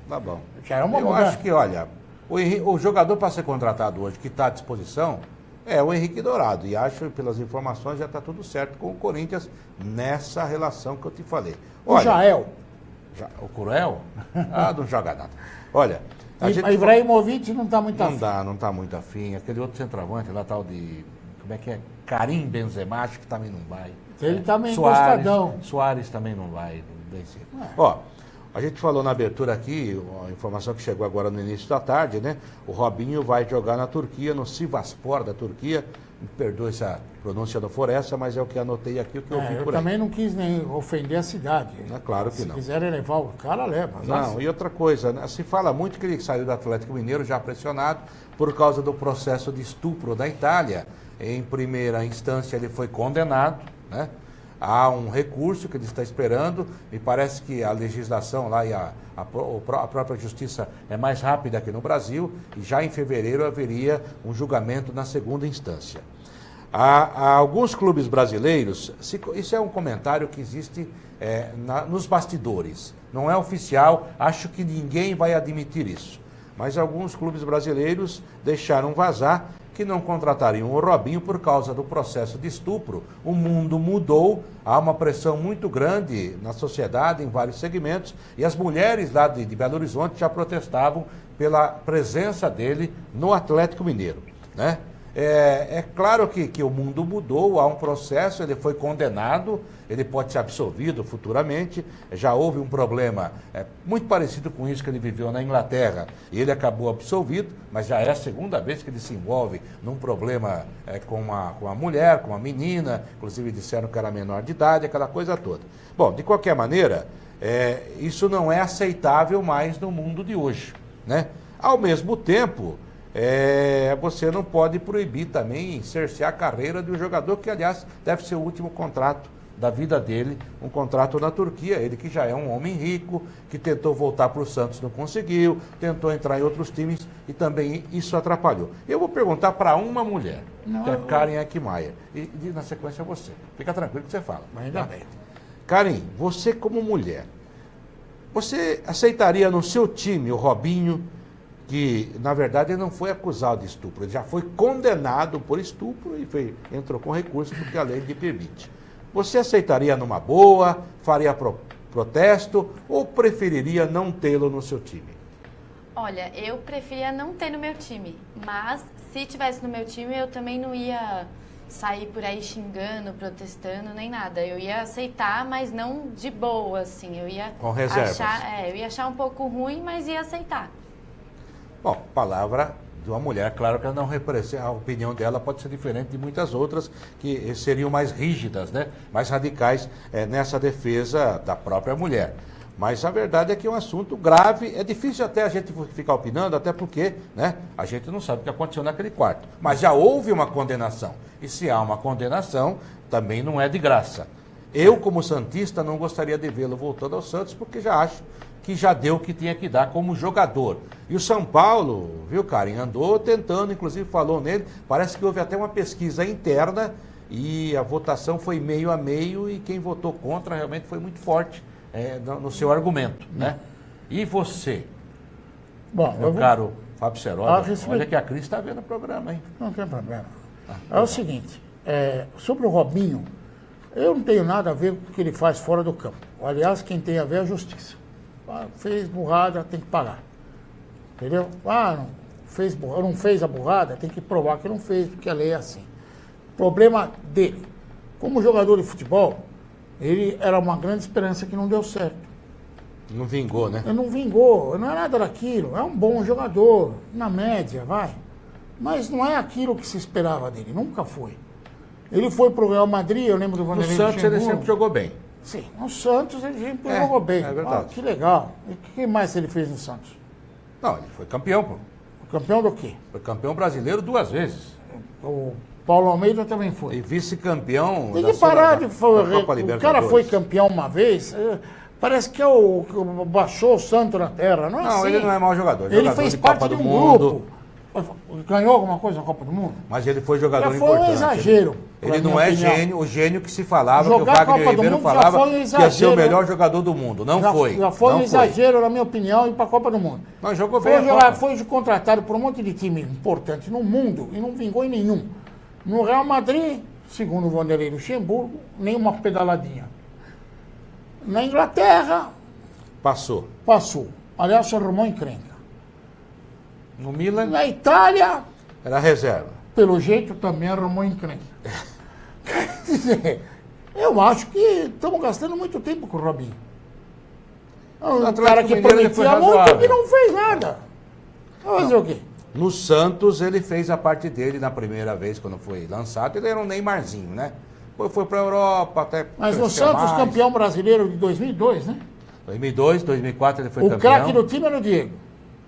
Speaker 2: Tá bom.
Speaker 3: Já é uma
Speaker 2: Eu
Speaker 3: mudança.
Speaker 2: acho que, olha, o jogador para ser contratado hoje, que está à disposição, é o Henrique Dourado. E acho, pelas informações, já está tudo certo com o Corinthians nessa relação que eu te falei.
Speaker 3: O Jael.
Speaker 2: O Cruel? Ah, não joga nada. Olha...
Speaker 3: A Ibrahimovic não está muito afim.
Speaker 2: Não está muito afim. Aquele outro centroavante lá, tal de... Como é que é? Karim Benzema, acho que também não vai.
Speaker 3: Ele também encostadão.
Speaker 2: Soares também não vai. Ó, a gente falou na abertura aqui, a informação que chegou agora no início da tarde, né? O Robinho vai jogar na Turquia, no Sivasspor da Turquia. Me perdoe se a pronúncia não for essa, mas é o que anotei aqui, o que eu vi por aí.
Speaker 3: Eu também não quis nem ofender a cidade.
Speaker 2: É claro que não.
Speaker 3: Se quiserem levar o cara, leva.
Speaker 2: Não, e outra coisa, né? Se fala muito que ele saiu do Atlético Mineiro já pressionado por causa do processo de estupro da Itália. Em primeira instância ele foi condenado, né? Há um recurso que ele está esperando. Me parece que a legislação lá e a própria justiça é mais rápida aqui no Brasil. E já em fevereiro haveria um julgamento na segunda instância. Há alguns clubes brasileiros, isso é um comentário que existe nos bastidores. Não é oficial, acho que ninguém vai admitir isso. Mas alguns clubes brasileiros deixaram vazar que não contratariam o Robinho por causa do processo de estupro. O mundo mudou, há uma pressão muito grande na sociedade, em vários segmentos, e as mulheres lá de Belo Horizonte já protestavam pela presença dele no Atlético Mineiro, né? É claro que o mundo mudou, há um processo, ele foi condenado, ele pode ser absolvido futuramente. Já houve um problema muito parecido com isso que ele viveu na Inglaterra, e ele acabou absolvido, mas já é a segunda vez que ele se envolve num problema com uma mulher, com uma menina, inclusive disseram que era menor de idade, aquela coisa toda. Bom, de qualquer maneira, isso não é aceitável mais no mundo de hoje, né? Ao mesmo tempo... você não pode proibir também, cercear a carreira de um jogador que, aliás, deve ser o último contrato da vida dele, um contrato na Turquia. Ele que já é um homem rico, que tentou voltar para o Santos, não conseguiu, tentou entrar em outros times e também isso atrapalhou. Eu vou perguntar para uma mulher, que é Karen Eckmeier, e na sequência você. Fica tranquilo que você fala.
Speaker 3: Mas ainda bem.
Speaker 2: Karen, você como mulher, você aceitaria no seu time o Robinho, que, na verdade, ele não foi acusado de estupro, ele já foi condenado por estupro e entrou com recurso porque a lei lhe permite. Você aceitaria numa boa, faria protesto ou preferiria não tê-lo no seu time?
Speaker 4: Olha, eu preferia não ter no meu time, mas se tivesse no meu time eu também não ia sair por aí xingando, protestando, nem nada. Eu ia aceitar, mas não de boa, assim. Eu ia
Speaker 2: com reservas.
Speaker 4: Eu ia achar um pouco ruim, mas ia aceitar.
Speaker 2: Bom, palavra de uma mulher, claro que ela não representa, a opinião dela pode ser diferente de muitas outras que seriam mais rígidas, né? Mais radicais nessa defesa da própria mulher. Mas a verdade é que é um assunto grave, é difícil até a gente ficar opinando, até porque, né, a gente não sabe o que aconteceu naquele quarto. Mas já houve uma condenação, e se há uma condenação, também não é de graça. Eu, como santista, não gostaria de vê-lo voltando ao Santos, porque já acho que já deu o que tinha que dar como jogador. E o São Paulo, viu, Karen, andou tentando, inclusive falou nele, parece que houve até uma pesquisa interna e a votação foi meio a meio e quem votou contra realmente foi muito forte no seu argumento, né? E você, meu caro Fábio Seródio, olha que a Cris está vendo o programa, hein?
Speaker 3: Não tem problema. É o seguinte, sobre o Robinho, eu não tenho nada a ver com o que ele faz fora do campo. Aliás, quem tem a ver é a justiça. Fez burrada, tem que pagar. Entendeu? Não fez a burrada, tem que provar que não fez, porque a lei é assim. Problema dele. Como jogador de futebol, ele era uma grande esperança que não deu certo.
Speaker 2: Não vingou, né?
Speaker 3: Não vingou, não é nada daquilo. É um bom jogador, na média, vai. Mas não é aquilo que se esperava dele, nunca foi. Ele foi pro Real Madrid, eu lembro do Vanderlei.
Speaker 2: No Santos ele sempre jogou bem.
Speaker 3: Sim, no Santos ele sempre jogou bem.
Speaker 2: É verdade.
Speaker 3: Que legal. E o que mais ele fez no Santos?
Speaker 2: Não, ele foi campeão, pô.
Speaker 3: Campeão do quê?
Speaker 2: Foi campeão brasileiro 2 vezes.
Speaker 3: O Paulo Almeida também foi.
Speaker 2: E vice-campeão
Speaker 3: da Copa Libertadores. O cara foi campeão uma vez, parece que baixou o santo na terra. Não, assim.
Speaker 2: Ele não é mau jogador.
Speaker 3: Ele fez parte de um grupo. Ganhou alguma coisa na Copa do Mundo?
Speaker 2: Mas ele foi jogador
Speaker 3: Já foi
Speaker 2: importante.
Speaker 3: um exagero.
Speaker 2: Ele não é gênio, o gênio que se falava,
Speaker 3: Jogar
Speaker 2: que o Wagner
Speaker 3: Copa do
Speaker 2: Ribeiro
Speaker 3: Mundo
Speaker 2: falava
Speaker 3: já foi um
Speaker 2: que ia ser
Speaker 3: exagero.
Speaker 2: o melhor jogador do mundo. Não foi.
Speaker 3: Já foi
Speaker 2: não
Speaker 3: um exagero, na minha opinião, ir para a Copa do Mundo.
Speaker 2: Mas jogou bem a Copa.
Speaker 3: Foi contratado por um monte de time importante no mundo e não vingou em nenhum. No Real Madrid, segundo o Vanderlei Luxemburgo, nenhuma pedaladinha. Na Inglaterra...
Speaker 2: Passou.
Speaker 3: Aliás, só arrumou encrenca.
Speaker 2: No Milan...
Speaker 3: Na Itália...
Speaker 2: Era reserva.
Speaker 3: Pelo jeito, também arrumou encrenca. Quer dizer, eu acho que estamos gastando muito tempo com o Robinho. Um cara que prometia muito e não fez nada. Vai fazer o quê?
Speaker 2: No Santos, ele fez a parte dele na primeira vez, quando foi lançado. Ele era um Neymarzinho, né? Depois foi para a Europa, até...
Speaker 3: Mas no Santos, campeão brasileiro de 2002, né?
Speaker 2: 2002, 2004 ele foi campeão.
Speaker 3: O craque do time era o Diego.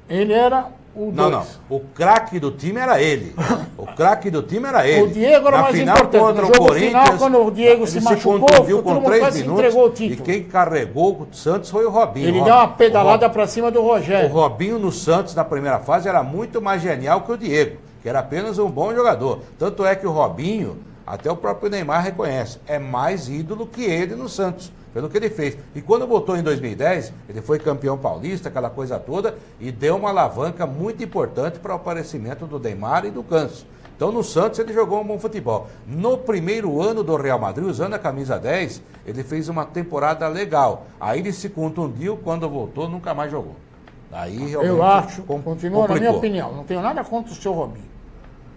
Speaker 3: Ele era o dois.
Speaker 2: Não. O craque do time era ele. O craque do time era ele.
Speaker 3: O Diego era
Speaker 2: na
Speaker 3: mais
Speaker 2: final
Speaker 3: importante.
Speaker 2: Contra
Speaker 3: no
Speaker 2: o
Speaker 3: jogo
Speaker 2: Corinthians,
Speaker 3: final, quando o Diego se machucou,
Speaker 2: com 3 minutos.
Speaker 3: Entregou o título.
Speaker 2: E quem carregou o Santos foi o Robinho.
Speaker 3: Ele deu uma pedalada para cima do Rogério.
Speaker 2: O Robinho no Santos, na primeira fase, era muito mais genial que o Diego, que era apenas um bom jogador. Tanto é que o Robinho, até o próprio Neymar reconhece, é mais ídolo que ele no Santos, pelo que ele fez. E quando voltou em 2010, ele foi campeão paulista, aquela coisa toda, e deu uma alavanca muito importante para o aparecimento do Neymar e do Ganso. Então no Santos ele jogou um bom futebol. No primeiro ano do Real Madrid, usando a camisa 10, ele fez uma temporada legal. Aí ele se contundiu, quando voltou nunca mais jogou. Aí realmente
Speaker 3: eu acho, continua na minha opinião, não tenho nada contra o seu Robinho.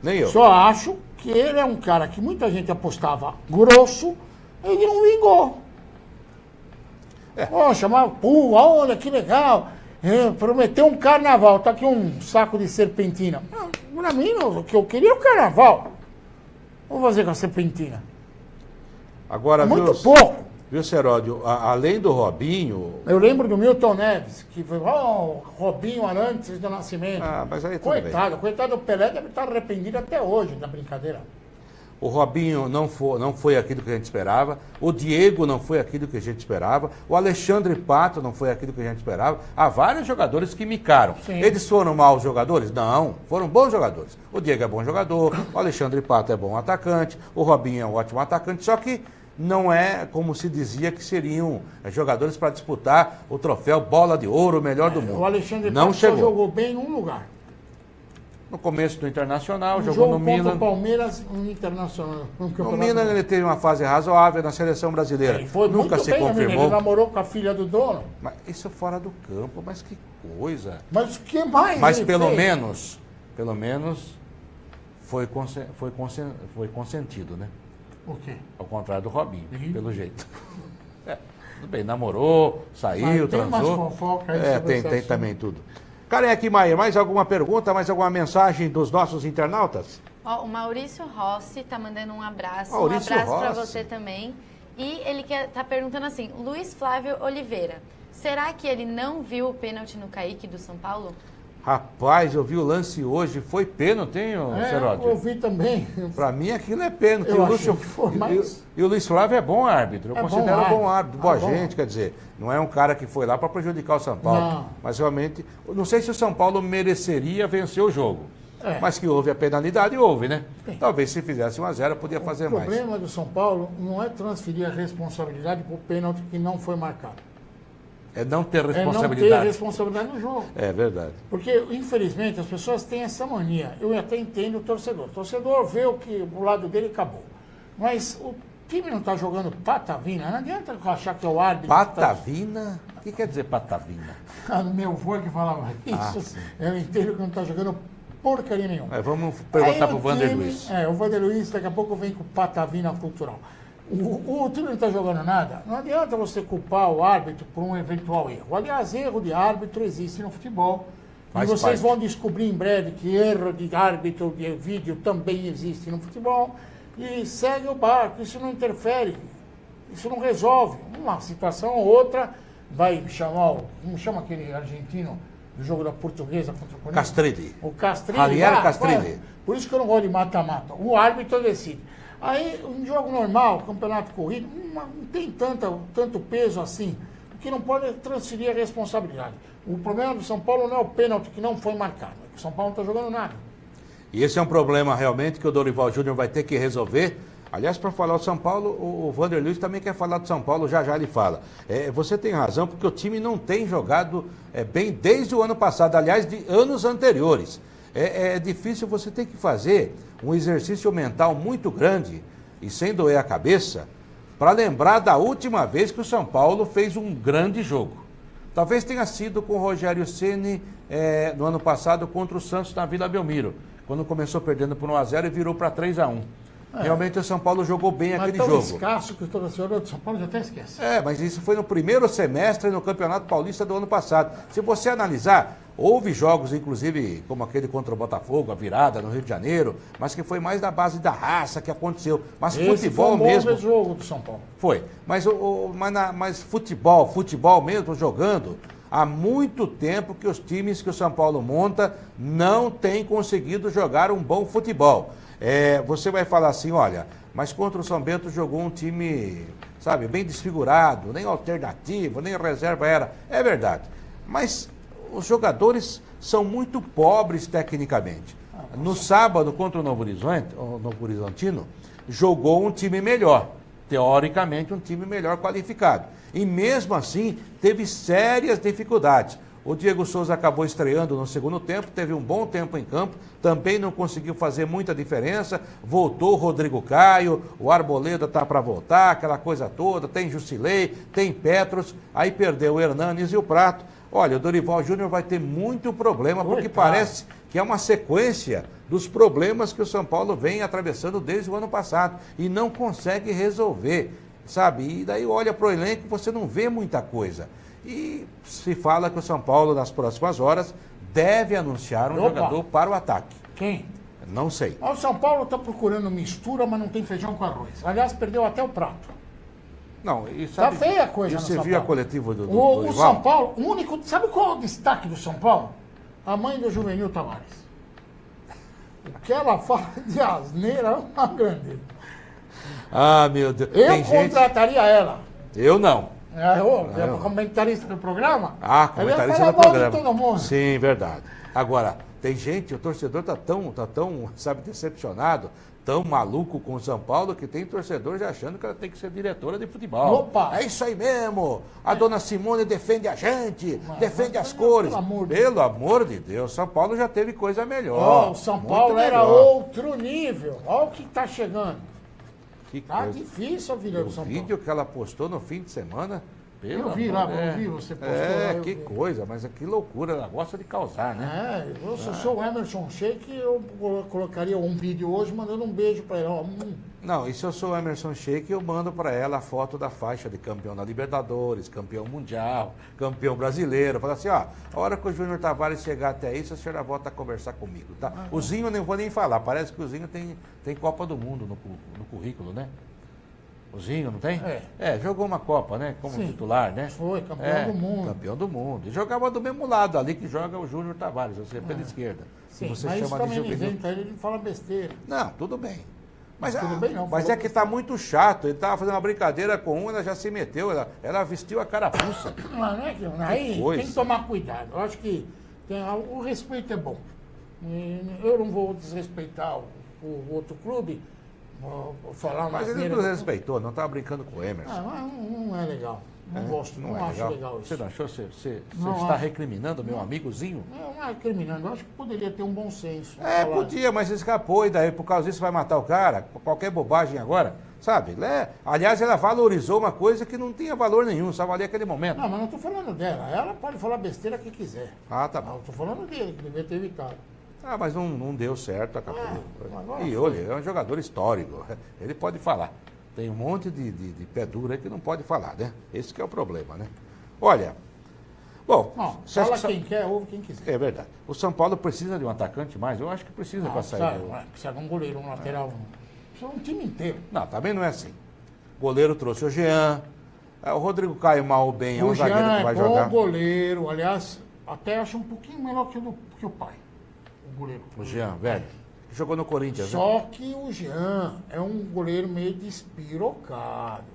Speaker 2: Nem eu.
Speaker 3: Só acho que ele é um cara que muita gente apostava grosso, ele não vingou. Chamava, olha que legal, prometeu um carnaval, tá aqui um saco de serpentina. Pra mim, o que eu queria é o carnaval. Vou fazer com a serpentina.
Speaker 2: Agora,
Speaker 3: muito pouco.
Speaker 2: Viu, Seródio, além do Robinho...
Speaker 3: Eu lembro do Milton Neves, que foi, Robinho antes do nascimento.
Speaker 2: Mas aí tudo bem.
Speaker 3: Coitado do Pelé deve estar arrependido até hoje da brincadeira.
Speaker 2: O Robinho não foi aquilo que a gente esperava. O Diego não foi aquilo que a gente esperava. O Alexandre Pato não foi aquilo que a gente esperava. Há vários jogadores que micaram. Sim. Eles foram maus jogadores? Não, foram bons jogadores. O Diego é bom jogador, o Alexandre Pato é bom atacante, o Robinho é um ótimo atacante, só que não é como se dizia que seriam jogadores para disputar o troféu Bola de Ouro, o melhor do mundo.
Speaker 3: O Alexandre
Speaker 2: não
Speaker 3: Pato
Speaker 2: chegou.
Speaker 3: Só jogou bem em um lugar.
Speaker 2: No começo do Internacional, jogou no Milan.
Speaker 3: Contra o Palmeiras no Internacional.
Speaker 2: No Milan ele teve uma fase razoável na seleção brasileira.
Speaker 3: Ele foi
Speaker 2: nunca se confirmou.
Speaker 3: Ele namorou com a filha do dono.
Speaker 2: Mas isso fora do campo, mas que coisa.
Speaker 3: Mas o que mais?
Speaker 2: Mas
Speaker 3: ele
Speaker 2: pelo
Speaker 3: fez?
Speaker 2: menos foi consentido, né?
Speaker 3: O quê?
Speaker 2: Ao contrário do Robinho, pelo jeito. Tudo bem, namorou, saiu, transou.
Speaker 3: Tem umas fofocas aí
Speaker 2: tem também tudo. Karen aqui, Maia, mais alguma pergunta, mais alguma mensagem dos nossos internautas?
Speaker 4: O Maurício Rossi tá mandando um abraço.
Speaker 2: Maurício
Speaker 4: um abraço para
Speaker 2: Rossi.
Speaker 4: você também. E ele tá perguntando assim, Luiz Flávio Oliveira, será que ele não viu o pênalti no Kaique do São Paulo?
Speaker 2: Rapaz, eu vi o lance hoje, foi pênalti, hein, Seródio?
Speaker 3: Eu vi também.
Speaker 2: Pra mim aquilo é pênalti. E o Luiz Flávio é bom árbitro, eu considero bom árbitro, boa gente, quer dizer, não é um cara que foi lá para prejudicar o São Paulo.
Speaker 3: Não.
Speaker 2: Mas realmente, não sei se o São Paulo mereceria vencer o jogo. Mas que houve a penalidade, houve, né? Sim. Talvez se fizesse 1-0, podia fazer mais.
Speaker 3: O problema do São Paulo não é transferir a responsabilidade por pênalti que não foi marcado.
Speaker 2: É não ter responsabilidade.
Speaker 3: É não ter responsabilidade no jogo.
Speaker 2: É verdade.
Speaker 3: Porque, infelizmente, as pessoas têm essa mania. Eu até entendo o torcedor. O torcedor vê o lado dele e acabou. Mas o time não está jogando patavina. Não adianta achar que é o árbitro...
Speaker 2: Patavina? O que quer dizer patavina?
Speaker 3: Meu avô que falava isso. Eu entendo que não está jogando porcaria nenhuma.
Speaker 2: Vamos perguntar para o Vander Luiz.
Speaker 3: O Vander Luiz daqui a pouco vem com patavina cultural. O time não está jogando nada, não adianta você culpar o árbitro por um eventual erro. Aliás, erro de árbitro existe no futebol. E vocês vão descobrir em breve que erro de árbitro de vídeo também existe no futebol. E segue o barco, isso não interfere, isso não resolve. Uma situação ou outra vai chamar, como chama aquele argentino do jogo da Portuguesa contra o Corinthians?
Speaker 2: Castrilli.
Speaker 3: O Castrilli.
Speaker 2: Javier Castrilli.
Speaker 3: Por isso que eu não gosto de mata-mata. O árbitro decide. Aí, um jogo normal, campeonato corrido, não tem tanto peso assim, porque não pode transferir a responsabilidade. O problema do São Paulo não é o pênalti que não foi marcado, é que o São Paulo não está jogando nada.
Speaker 2: E esse é um problema realmente que o Dorival Júnior vai ter que resolver. Aliás, para falar do São Paulo, o Vander Luiz também quer falar do São Paulo, já ele fala. Você tem razão, porque o time não tem jogado bem desde o ano passado, aliás, de anos anteriores. É difícil, você ter que fazer um exercício mental muito grande e sem doer a cabeça para lembrar da última vez que o São Paulo fez um grande jogo. Talvez tenha sido com o Rogério Ceni no ano passado contra o Santos na Vila Belmiro, quando começou perdendo por 1-0 e virou para 3-1. Realmente o São Paulo jogou bem aquele jogo.
Speaker 3: Mas tão escasso que o torcedor do São Paulo já até esquece.
Speaker 2: Mas isso foi no primeiro semestre no Campeonato Paulista do ano passado. Se você analisar, houve jogos, inclusive, como aquele contra o Botafogo, a virada no Rio de Janeiro, mas que foi mais da base da raça que aconteceu. Mas
Speaker 3: Esse
Speaker 2: futebol
Speaker 3: foi
Speaker 2: mesmo...
Speaker 3: Esse jogo do São Paulo.
Speaker 2: Foi. Mas futebol mesmo, jogando... Há muito tempo que os times que o São Paulo monta não têm conseguido jogar um bom futebol. Você vai falar assim, olha, mas contra o São Bento jogou um time, sabe, bem desfigurado, nem alternativo, nem reserva era. É verdade. Mas os jogadores são muito pobres tecnicamente. No sábado, contra o Novo Horizontino, jogou um time melhor. Teoricamente, um time melhor qualificado. E mesmo assim, teve sérias dificuldades. O Diego Souza acabou estreando no segundo tempo, teve um bom tempo em campo, também não conseguiu fazer muita diferença. Voltou o Rodrigo Caio, o Arboleda está para voltar, aquela coisa toda. Tem Jusilei, tem Petros, aí perdeu o Hernanes e o Prato. Olha, o Dorival Júnior vai ter muito problema, porque parece que é uma sequência dos problemas que o São Paulo vem atravessando desde o ano passado e não consegue resolver, sabe? E daí olha para o elenco e você não vê muita coisa. E se fala que o São Paulo, nas próximas horas, deve anunciar um jogador para o ataque.
Speaker 3: Quem?
Speaker 2: Não sei.
Speaker 3: O São Paulo está procurando mistura, mas não tem feijão com arroz. Aliás, perdeu até o prato.
Speaker 2: Não, e sabe,
Speaker 3: tá feia a coisa no São Paulo.
Speaker 2: Você viu a coletiva do
Speaker 3: o São Paulo, o único... Sabe qual é o destaque do São Paulo? A mãe do Juvenil Tavares. O que ela fala de asneira é uma grande.
Speaker 2: Ah, meu Deus.
Speaker 3: Eu contrataria ela.
Speaker 2: Eu não.
Speaker 3: Comentarista do programa?
Speaker 2: Comentarista do programa.
Speaker 3: De todo mundo.
Speaker 2: Sim, verdade. Agora, tem gente, o torcedor tá tão, sabe, decepcionado, tão maluco com o São Paulo, que tem torcedor já achando que ela tem que ser diretora de futebol.
Speaker 3: Opa!
Speaker 2: É isso aí mesmo. A dona Simone defende a gente, defende as cores. Pelo amor de Deus, São Paulo já teve coisa melhor.
Speaker 3: O São Paulo era outro nível. Olha o que está chegando. Tá difícil a vida do São Paulo.
Speaker 2: O vídeo que ela postou no fim de semana...
Speaker 3: Eu vi lá, você postou.
Speaker 2: Que coisa, mas que loucura, ela gosta de causar, né?
Speaker 3: Eu sou o Emerson Sheik, eu colocaria um vídeo hoje mandando um beijo para ela.
Speaker 2: Não, e se eu sou o Emerson Sheik, eu mando para ela a foto da faixa de campeão da Libertadores, campeão mundial, campeão brasileiro. Fala assim, ó, a hora que o Júnior Tavares chegar até isso, a senhora volta a conversar comigo, tá? O Zinho eu não vou nem falar, parece que o Zinho tem Copa do Mundo no currículo, né? O Zinho, não tem? Jogou uma Copa, né? Como titular, né?
Speaker 3: Foi, campeão do mundo.
Speaker 2: Campeão do mundo. E jogava do mesmo lado ali que joga o Júnior Tavares, você pela esquerda.
Speaker 3: Sim,
Speaker 2: você
Speaker 3: mas
Speaker 2: chama
Speaker 3: isso também
Speaker 2: de juvenil.
Speaker 3: ele fala besteira.
Speaker 2: Não, tudo bem. Mas
Speaker 3: é
Speaker 2: que tá muito chato. Ele tava fazendo uma brincadeira com ela já se meteu, ela vestiu a carapuça.
Speaker 3: Não é que aí tem que tomar cuidado. Eu acho que o respeito é bom. Eu não vou desrespeitar o outro clube.
Speaker 2: Mas ele não respeitou, não estava brincando com o Emerson.
Speaker 3: Não é legal. Não gosto, não acho legal isso.
Speaker 2: Você não achou? Você está recriminando meu amigozinho?
Speaker 3: Não é recriminando, eu acho que poderia ter um bom senso.
Speaker 2: Podia, mas escapou, e daí por causa disso vai matar o cara? Qualquer bobagem agora, sabe? Aliás, ela valorizou uma coisa que não tinha valor nenhum, só valia aquele momento.
Speaker 3: Não, mas não estou falando dela. Ela pode falar besteira que quiser.
Speaker 2: Tá bom.
Speaker 3: Estou falando dele, que devia ter evitado.
Speaker 2: Mas não deu certo, acabou. E olha, é um jogador histórico, ele pode falar. Tem um monte de pé duro aí que não pode falar, né? Esse que é o problema, né? Olha,
Speaker 3: fala quem quer, ouve quem quiser.
Speaker 2: É verdade. O São Paulo precisa de um atacante mais? Eu acho que precisa para sair.
Speaker 3: Precisa de um goleiro, um lateral, precisa de um time inteiro.
Speaker 2: Não, também não é assim. O goleiro trouxe o Jean, o Rodrigo Caio mal ou bem, é um zagueiro que vai jogar. O Jean é
Speaker 3: bom goleiro, aliás, até acho um pouquinho melhor que o pai.
Speaker 2: O Jean, velho, que jogou no Corinthians.
Speaker 3: Só que o Jean é um goleiro meio despirocado.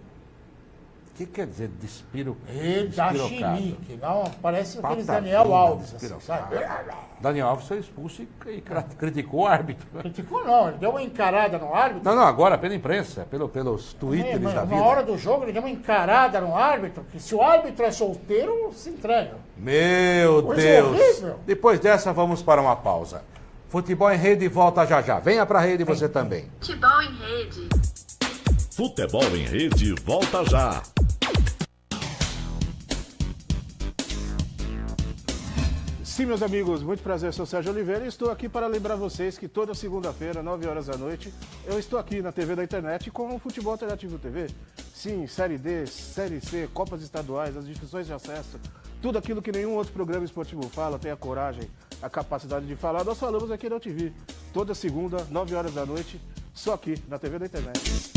Speaker 2: O que quer dizer despiro?
Speaker 3: Ele dá
Speaker 2: despirocado?
Speaker 3: chilique, parece aqueles
Speaker 2: Patadinha,
Speaker 3: Daniel Alves, assim,
Speaker 2: despirocado.
Speaker 3: sabe?
Speaker 2: Daniel Alves foi expulso e criticou o árbitro.
Speaker 3: Criticou não, ele deu uma encarada no árbitro.
Speaker 2: Não, agora pela imprensa, pelos twitters da vida.
Speaker 3: Na hora do jogo ele deu uma encarada no árbitro, que se o árbitro é solteiro, se entrega.
Speaker 2: Meu
Speaker 3: Coisa
Speaker 2: Deus!
Speaker 3: horrível.
Speaker 2: Depois dessa, vamos para uma pausa. Futebol em Rede volta já já. Venha pra Rede você também.
Speaker 15: Futebol em Rede.
Speaker 1: Futebol em Rede volta já.
Speaker 16: Sim, meus amigos, muito prazer, sou Sérgio Oliveira e estou aqui para lembrar vocês que toda segunda-feira, 9 horas da noite, eu estou aqui na TV da internet com o Futebol Alternativo TV. Sim, Série D, Série C, Copas Estaduais, as discussões de acesso, tudo aquilo que nenhum outro programa esportivo fala, tem a coragem, a capacidade de falar, nós falamos aqui na UTV. Toda segunda, 9 horas da noite, só aqui na TV da internet.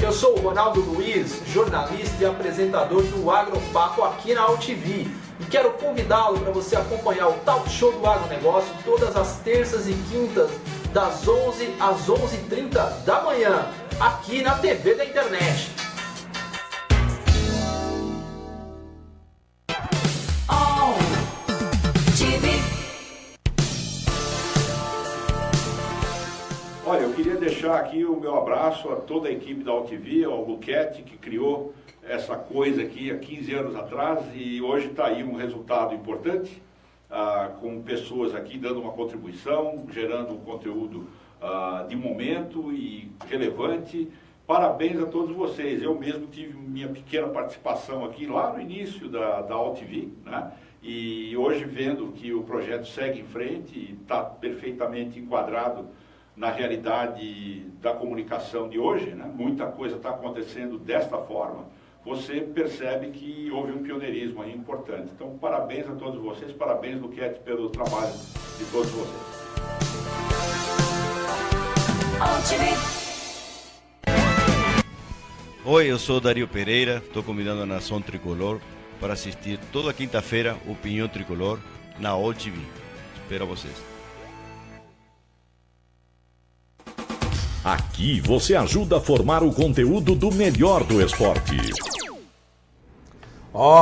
Speaker 10: Eu sou o Ronaldo Luiz, jornalista e apresentador do Agropapo aqui na UTV. E quero convidá-lo para você acompanhar o Talk Show do Agronegócio todas as terças e quintas, das 11 às 11h30 da manhã, aqui na TV da internet.
Speaker 17: Olha, eu queria deixar aqui o meu abraço a toda a equipe da UTV, ao Luquete, que criou essa coisa aqui há 15 anos atrás e hoje está aí um resultado importante, com pessoas aqui dando uma contribuição, gerando um conteúdo de momento e relevante. Parabéns a todos vocês. Eu mesmo tive minha pequena participação aqui lá no início da UTV, né? E hoje vendo que o projeto segue em frente e está perfeitamente enquadrado na realidade da comunicação de hoje, né? Muita coisa está acontecendo desta forma, você percebe que houve um pioneirismo aí importante. Então, parabéns a todos vocês, parabéns, Luquete, pelo trabalho de todos vocês.
Speaker 18: Oi, eu sou Dario Pereira, estou convidando a Nação Tricolor para assistir toda quinta-feira o Pinhão Tricolor na OTV. Espero vocês.
Speaker 1: Aqui você ajuda a formar o conteúdo do melhor do esporte.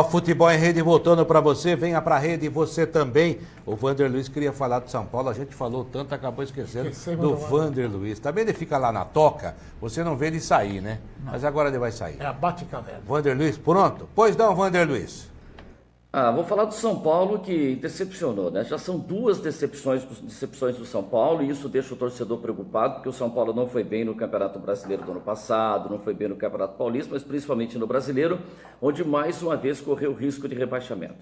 Speaker 2: Futebol em Rede voltando para você, venha pra Rede você também. O Vander Luiz queria falar do São Paulo, a gente falou tanto, acabou esquecendo do Vander Luiz. Também ele fica lá na toca, você não vê ele sair, né? Não. Mas agora ele vai sair.
Speaker 3: É a Bate-Caverna.
Speaker 2: Vander Luiz, pronto? Pois não, Vander Luiz.
Speaker 14: Vou falar do São Paulo que decepcionou, né? Já são duas decepções do São Paulo e isso deixa o torcedor preocupado, porque o São Paulo não foi bem no Campeonato Brasileiro do ano passado, não foi bem no Campeonato Paulista, mas principalmente no Brasileiro, onde mais uma vez correu o risco de rebaixamento.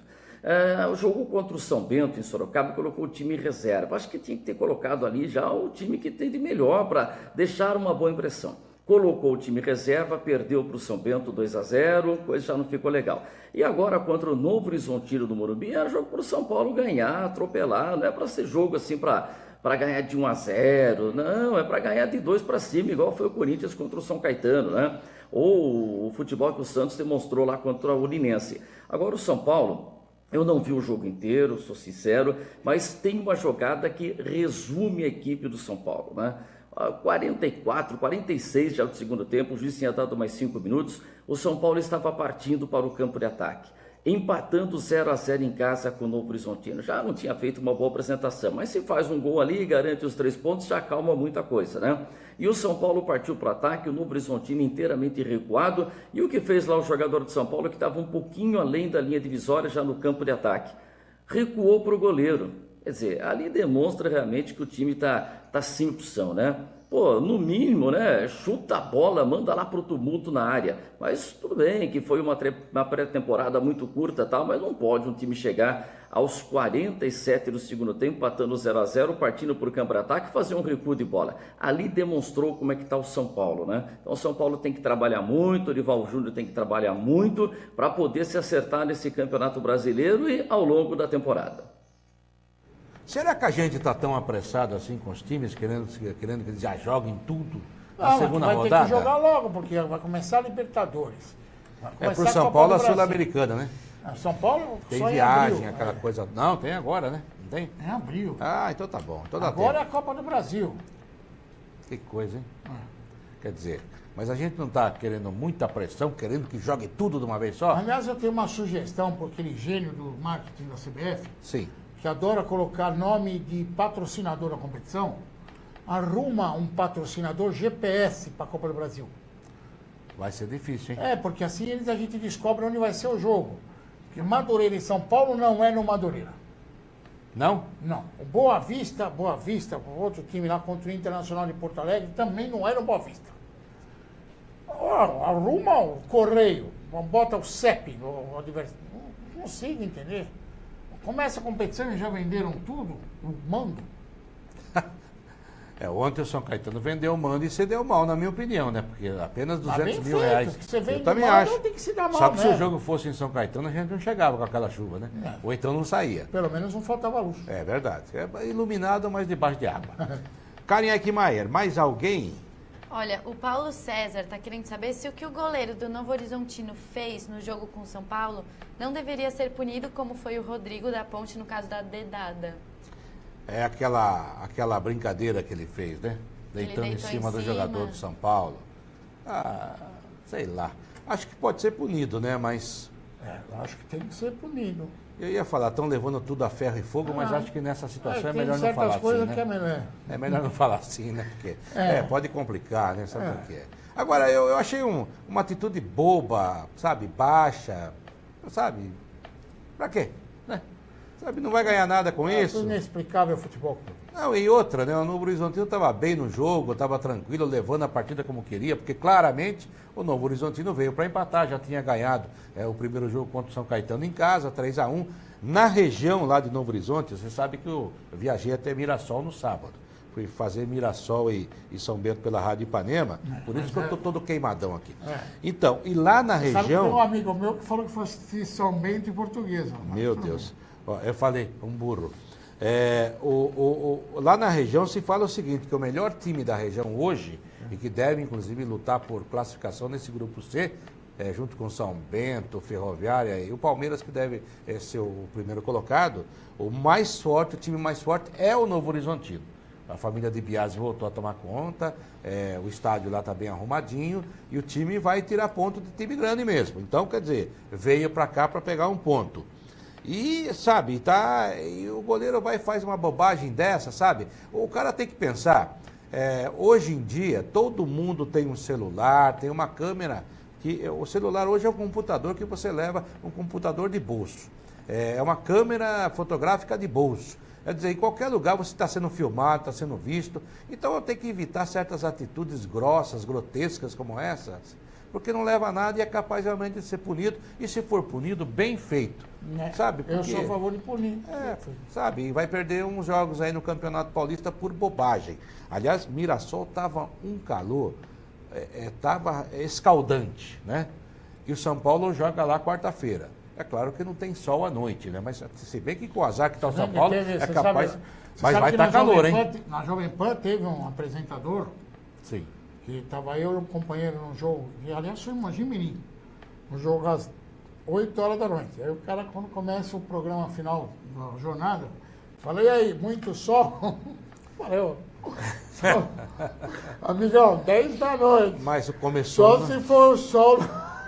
Speaker 14: Jogou contra o São Bento em Sorocaba e colocou o time em reserva. Acho que tinha que ter colocado ali já o time que tem de melhor para deixar uma boa impressão. Colocou o time reserva, perdeu para o São Bento 2-0, coisa já não ficou legal. E agora contra o Novo Horizontino do Morumbi, era jogo para o São Paulo ganhar, atropelar, não é para ser jogo assim para ganhar de 1-0, não, é para ganhar de 2 para cima, igual foi o Corinthians contra o São Caetano, né? Ou o futebol que o Santos demonstrou lá contra o Uninense. Agora o São Paulo, eu não vi o jogo inteiro, sou sincero, mas tem uma jogada que resume a equipe do São Paulo, né? 44, 46 já do segundo tempo, o juiz tinha dado mais 5 minutos, o São Paulo estava partindo para o campo de ataque, empatando 0-0 em casa com o Novo Horizontino. Já não tinha feito uma boa apresentação, mas se faz um gol ali, garante os 3 pontos, já acalma muita coisa, né? E o São Paulo partiu para o ataque, o Novo Horizontino inteiramente recuado, e o que fez lá o jogador do São Paulo, que estava um pouquinho além da linha divisória, já no campo de ataque, recuou para o goleiro. Quer dizer, ali demonstra realmente que o time tá sem opção, né? Pô, no mínimo, né? Chuta a bola, manda lá pro tumulto na área. Mas tudo bem que foi uma pré-temporada muito curta, tal, mas não pode um time chegar aos 47 do segundo tempo, empatando 0-0, partindo por campo de ataque e fazer um recuo de bola. Ali demonstrou como é que tá o São Paulo, né? Então o São Paulo tem que trabalhar muito, o Rival Júnior tem que trabalhar muito para poder se acertar nesse Campeonato Brasileiro e ao longo da temporada.
Speaker 2: Será que a gente está tão apressado assim com os times, querendo que eles já joguem tudo na segunda rodada?
Speaker 3: Vai ter que jogar logo, porque vai começar a Libertadores.
Speaker 2: Para o São Paulo a Sul-Americana, né?
Speaker 3: São Paulo
Speaker 2: tem
Speaker 3: só
Speaker 2: viagem,
Speaker 3: abril,
Speaker 2: aquela coisa. Não, tem agora, né? Não tem?
Speaker 3: É abril.
Speaker 2: Então tá bom. Então
Speaker 3: agora é a Copa do Brasil.
Speaker 2: Que coisa, hein? Quer dizer, mas a gente não está querendo muita pressão, querendo que jogue tudo de uma vez só?
Speaker 3: Aliás, eu tenho uma sugestão para aquele gênio do marketing da CBF,
Speaker 2: Sim.
Speaker 3: que adora colocar nome de patrocinador na competição. Arruma um patrocinador GPS para a Copa do Brasil.
Speaker 2: Vai ser difícil, hein?
Speaker 3: É, porque assim a gente descobre onde vai ser o jogo. Porque Madureira e São Paulo não é no Madureira.
Speaker 2: Não?
Speaker 3: Não. O Boa Vista, o outro time lá contra o Internacional de Porto Alegre, também não é no Boa Vista. Arruma o Correio, bota o CEP no adversário. Não consigo entender. Começa a competição e já venderam tudo, o mando.
Speaker 2: Ontem o São Caetano vendeu o mando e cedeu mal, na minha opinião, né? Porque apenas 200 mil
Speaker 3: feito,
Speaker 2: reais.
Speaker 3: Você vende
Speaker 2: eu também
Speaker 3: mal,
Speaker 2: acho.
Speaker 3: não tem que se dar mal,
Speaker 2: Só que se
Speaker 3: né?
Speaker 2: o jogo fosse em São Caetano, a gente não chegava com aquela chuva, né? Ou então não saía.
Speaker 3: Pelo menos não faltava luz.
Speaker 2: É verdade. É iluminado, mas debaixo de água. Karen Eichmeier, mais alguém?
Speaker 4: Olha, o Paulo César está querendo saber se o que o goleiro do Novo Horizontino fez no jogo com o São Paulo não deveria ser punido como foi o Rodrigo da Ponte no caso da dedada.
Speaker 2: É aquela brincadeira que ele fez, né? Deitando em cima do jogador do São Paulo. Sei lá. Acho que pode ser punido, né? Mas...
Speaker 3: acho que tem que ser punido.
Speaker 2: Eu ia falar, estão levando tudo a ferro e fogo, mas acho que nessa situação é melhor não falar assim, né?
Speaker 3: Que é melhor.
Speaker 2: É melhor não falar assim, né? Porque pode complicar, né? Sabe por quê? Agora, eu achei uma atitude boba, sabe? Baixa, sabe? Pra quê? Né? Sabe, não vai ganhar nada com isso.
Speaker 3: É inexplicável o futebol.
Speaker 2: Não, e outra, né? O Novo Horizontino estava bem no jogo, estava tranquilo, levando a partida como queria, porque claramente o Novo Horizontino veio para empatar, já tinha ganhado o primeiro jogo contra o São Caetano em casa, 3-1. Na região lá de Novo Horizonte, você sabe que eu viajei até Mirassol no sábado. Fui fazer Mirassol e São Bento pela Rádio Ipanema, por isso que eu estou todo queimadão aqui. Então, e lá na região...
Speaker 3: Sabe que tem um amigo meu que falou que fosse São Bento e Portuguesa.
Speaker 2: Meu Deus. Ó, eu falei, um burro. Lá na região se fala o seguinte, que o melhor time da região hoje, e que deve inclusive lutar por classificação nesse grupo C, junto com São Bento, Ferroviária e o Palmeiras, que deve ser o primeiro colocado, o time mais forte é o Novo Horizontino. A família de Biasi voltou a tomar conta, o estádio lá está bem arrumadinho e o time vai tirar ponto de time grande mesmo. Então, quer dizer, veio para cá para pegar um ponto. E, sabe, e o goleiro vai e faz uma bobagem dessa, sabe? O cara tem que pensar, hoje em dia, todo mundo tem um celular, tem uma câmera, que o celular hoje é um computador que você leva, um computador de bolso. É uma câmera fotográfica de bolso. Quer dizer, em qualquer lugar você está sendo filmado, está sendo visto. Então eu tenho que evitar certas atitudes grossas, grotescas como essas, porque não leva a nada e é capaz realmente de ser punido. E se for punido, bem feito. Sabe? Porque,
Speaker 3: eu sou a favor de punir.
Speaker 2: Sabe, e vai perder uns jogos aí no Campeonato Paulista por bobagem. Aliás, Mirassol estava um calor, estava escaldante, né? E o São Paulo joga lá quarta-feira. É claro que não tem sol à noite, né? Mas se bem que com o azar que está o São Paulo, é capaz... Mas vai estar calor, hein?
Speaker 3: Na Jovem Pan teve um apresentador.
Speaker 2: Sim.
Speaker 3: Que estava eu e um companheiro num jogo, e aliás foi uma Jimirim, um jogo às 8 horas da noite. Aí o cara, quando começa o programa final da jornada, falei, e aí, muito sol? Falei, amigão, 10 da noite.
Speaker 2: Mas começou...
Speaker 3: Só se for o sol...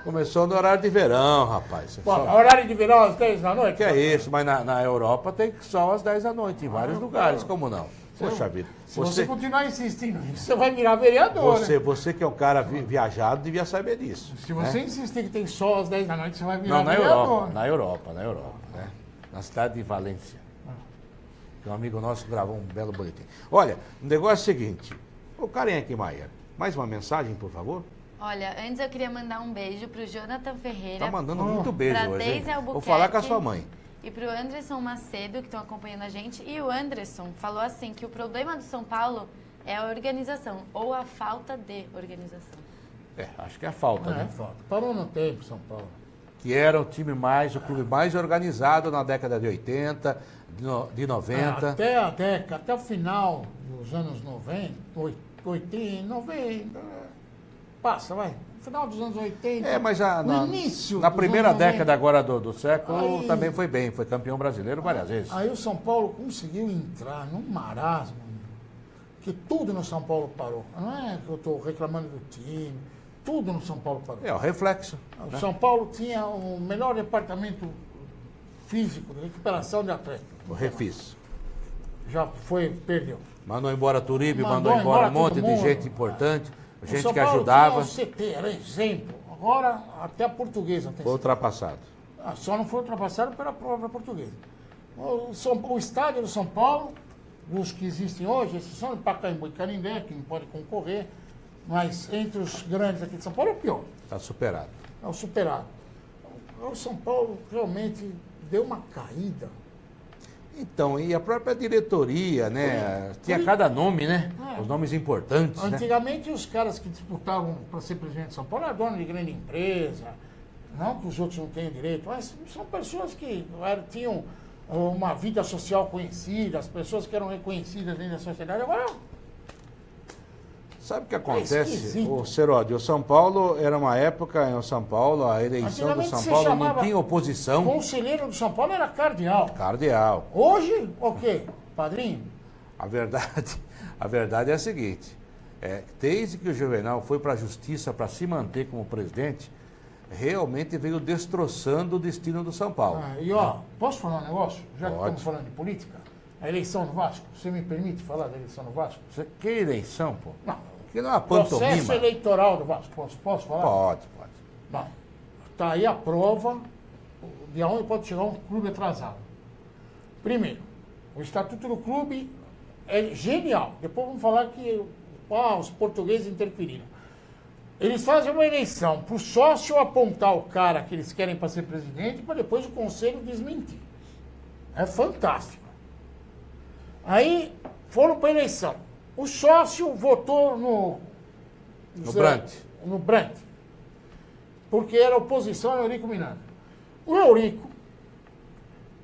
Speaker 2: Começou no horário de verão, rapaz.
Speaker 3: Horário de verão às 10 da noite?
Speaker 2: Que é isso, mas na Europa tem sol às 10 da noite, em vários lugares, como não? Poxa vida.
Speaker 3: Se você continuar insistindo, você vai virar vereador, né?
Speaker 2: Você que é um cara viajado, devia saber disso.
Speaker 3: Se você insistir que tem sol às 10 da noite, você vai virar vereador.
Speaker 2: Na Europa, né? Na cidade de Valência. Um amigo nosso gravou um belo boletim. Olha, o negócio é o seguinte. O Karen Eichmeier, mais uma mensagem, por favor?
Speaker 4: Olha, antes eu queria mandar um beijo pro Jonathan Ferreira.
Speaker 2: Tá mandando muito beijo
Speaker 4: pra
Speaker 2: hoje,
Speaker 4: Deise
Speaker 2: hein?
Speaker 4: Albuquerque,
Speaker 2: vou falar com a sua mãe.
Speaker 4: E pro Anderson Macedo, que estão acompanhando a gente. E o Anderson falou assim, que o problema do São Paulo é a organização, ou a falta de organização.
Speaker 2: Acho que é a falta, né?
Speaker 3: Falta. Parou no tempo, São Paulo.
Speaker 2: Que era o clube mais organizado na década de 80, de 90.
Speaker 3: Até o final dos anos 90, 80, 90... Passa, vai. No final dos anos 80.
Speaker 2: Mas
Speaker 3: no início
Speaker 2: na primeira década agora do século aí, também foi bem, foi campeão brasileiro várias vezes.
Speaker 3: Aí o São Paulo conseguiu entrar num marasmo que tudo no São Paulo parou. Não é que eu estou reclamando do time, tudo no São Paulo parou.
Speaker 2: É o reflexo.
Speaker 3: O
Speaker 2: Né?
Speaker 3: São Paulo tinha o melhor departamento físico de recuperação de atletas.
Speaker 2: O Refis.
Speaker 3: Já perdeu.
Speaker 2: Mandou embora Turibe, mandou embora um monte de gente importante, gente
Speaker 3: São
Speaker 2: que
Speaker 3: Paulo
Speaker 2: ajudava.
Speaker 3: Tinha o CT, era exemplo. Agora, até a Portuguesa tem
Speaker 2: Foi ultrapassado.
Speaker 3: Só não foi ultrapassado pela própria Portuguesa. O estádio do São Paulo, os que existem hoje, esses são Pacaembu e Canindé, que não pode concorrer, mas entre os grandes aqui de São Paulo é o pior.
Speaker 2: Está superado.
Speaker 3: É o superado. O São Paulo realmente deu uma caída.
Speaker 2: Então, e a própria diretoria, né? Tinha cada nome, né? Os nomes importantes.
Speaker 3: Antigamente, os caras que disputavam para ser presidente de São Paulo eram dono de grande empresa. Não que os outros não tenham direito, mas são pessoas que tinham uma vida social conhecida, as pessoas que eram reconhecidas dentro da sociedade. Agora,
Speaker 2: sabe o que acontece, o Seródio? O São Paulo era uma época, em São Paulo, a eleição do São Paulo não tinha oposição.
Speaker 3: O conselheiro do São Paulo era cardeal.
Speaker 2: Cardeal.
Speaker 3: Hoje, o quê? Padrinho?
Speaker 2: A verdade é a seguinte, desde que o Juvenal foi para a justiça para se manter como presidente, realmente veio destroçando o destino do São Paulo.
Speaker 3: Posso falar um negócio? Já que
Speaker 2: Pode.
Speaker 3: estamos falando de política, a eleição do Vasco, você me permite falar da eleição do Vasco?
Speaker 2: Que eleição, pô?
Speaker 3: Não.
Speaker 2: Que não é uma pantomima.
Speaker 3: Processo eleitoral do Vasco, posso falar?
Speaker 2: Pode.
Speaker 3: Não. Está aí a prova de onde pode chegar um clube atrasado. Primeiro, o estatuto do clube é genial. Depois vamos falar que os portugueses interferiram. Eles fazem uma eleição para o sócio apontar o cara que eles querem para ser presidente para depois o conselho desmentir. É fantástico. Aí foram para a eleição. O sócio votou no Brandt, porque era oposição ao Eurico Miranda. O Eurico,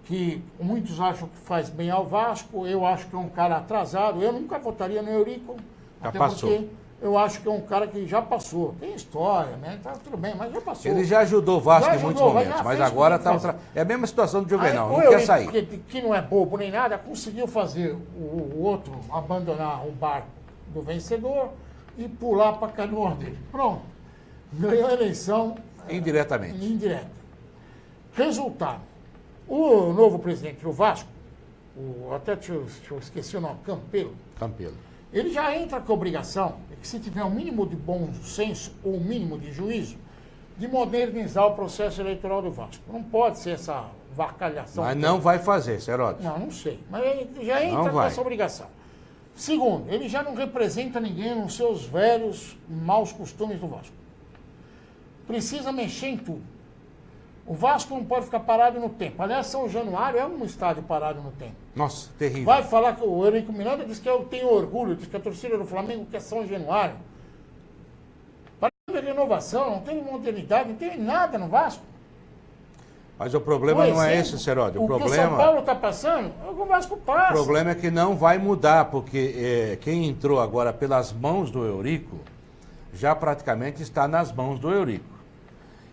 Speaker 3: que muitos acham que faz bem ao Vasco, eu acho que é um cara atrasado, eu nunca votaria no Eurico,
Speaker 2: Já
Speaker 3: até
Speaker 2: passou.
Speaker 3: porque eu acho que é um cara que já passou. Tem história, né? Tá tudo bem, mas já passou.
Speaker 2: Ele já ajudou o Vasco
Speaker 3: Já
Speaker 2: em muitos
Speaker 3: ajudou,
Speaker 2: momentos, mas agora está é a mesma situação do Juvenal,
Speaker 3: Aí,
Speaker 2: não
Speaker 3: o
Speaker 2: quer
Speaker 3: Eurico,
Speaker 2: sair.
Speaker 3: que não é bobo nem nada, conseguiu fazer o outro abandonar o barco do vencedor e pular para a canoa dele. Pronto. Ganhou a eleição.
Speaker 2: Indiretamente.
Speaker 3: Indireta. Resultado. O novo presidente do Vasco, até eu esqueci o nome, Campelo. Ele já entra com a obrigação, que se tiver um mínimo de bom senso ou um mínimo de juízo, de modernizar o processo eleitoral do Vasco. Não pode ser essa vacalhação.
Speaker 2: Mas não vai fazer, Seródio.
Speaker 3: Não sei. Mas ele já entra com essa obrigação. Segundo, ele já não representa ninguém nos seus velhos maus costumes do Vasco. Precisa mexer em tudo. O Vasco não pode ficar parado no tempo. Aliás, São Januário é um estádio parado no tempo.
Speaker 2: Nossa, terrível.
Speaker 3: Vai falar que o Eurico Miranda diz que eu tenho orgulho, diz que a torcida do Flamengo quer São Januário. Para de renovação, não tem modernidade, não tem nada no Vasco.
Speaker 2: Mas o problema não é esse, Seródio.
Speaker 3: O que o São Paulo está passando, é o que o Vasco passa.
Speaker 2: O problema é que não vai mudar, porque quem entrou agora pelas mãos do Eurico já praticamente está nas mãos do Eurico.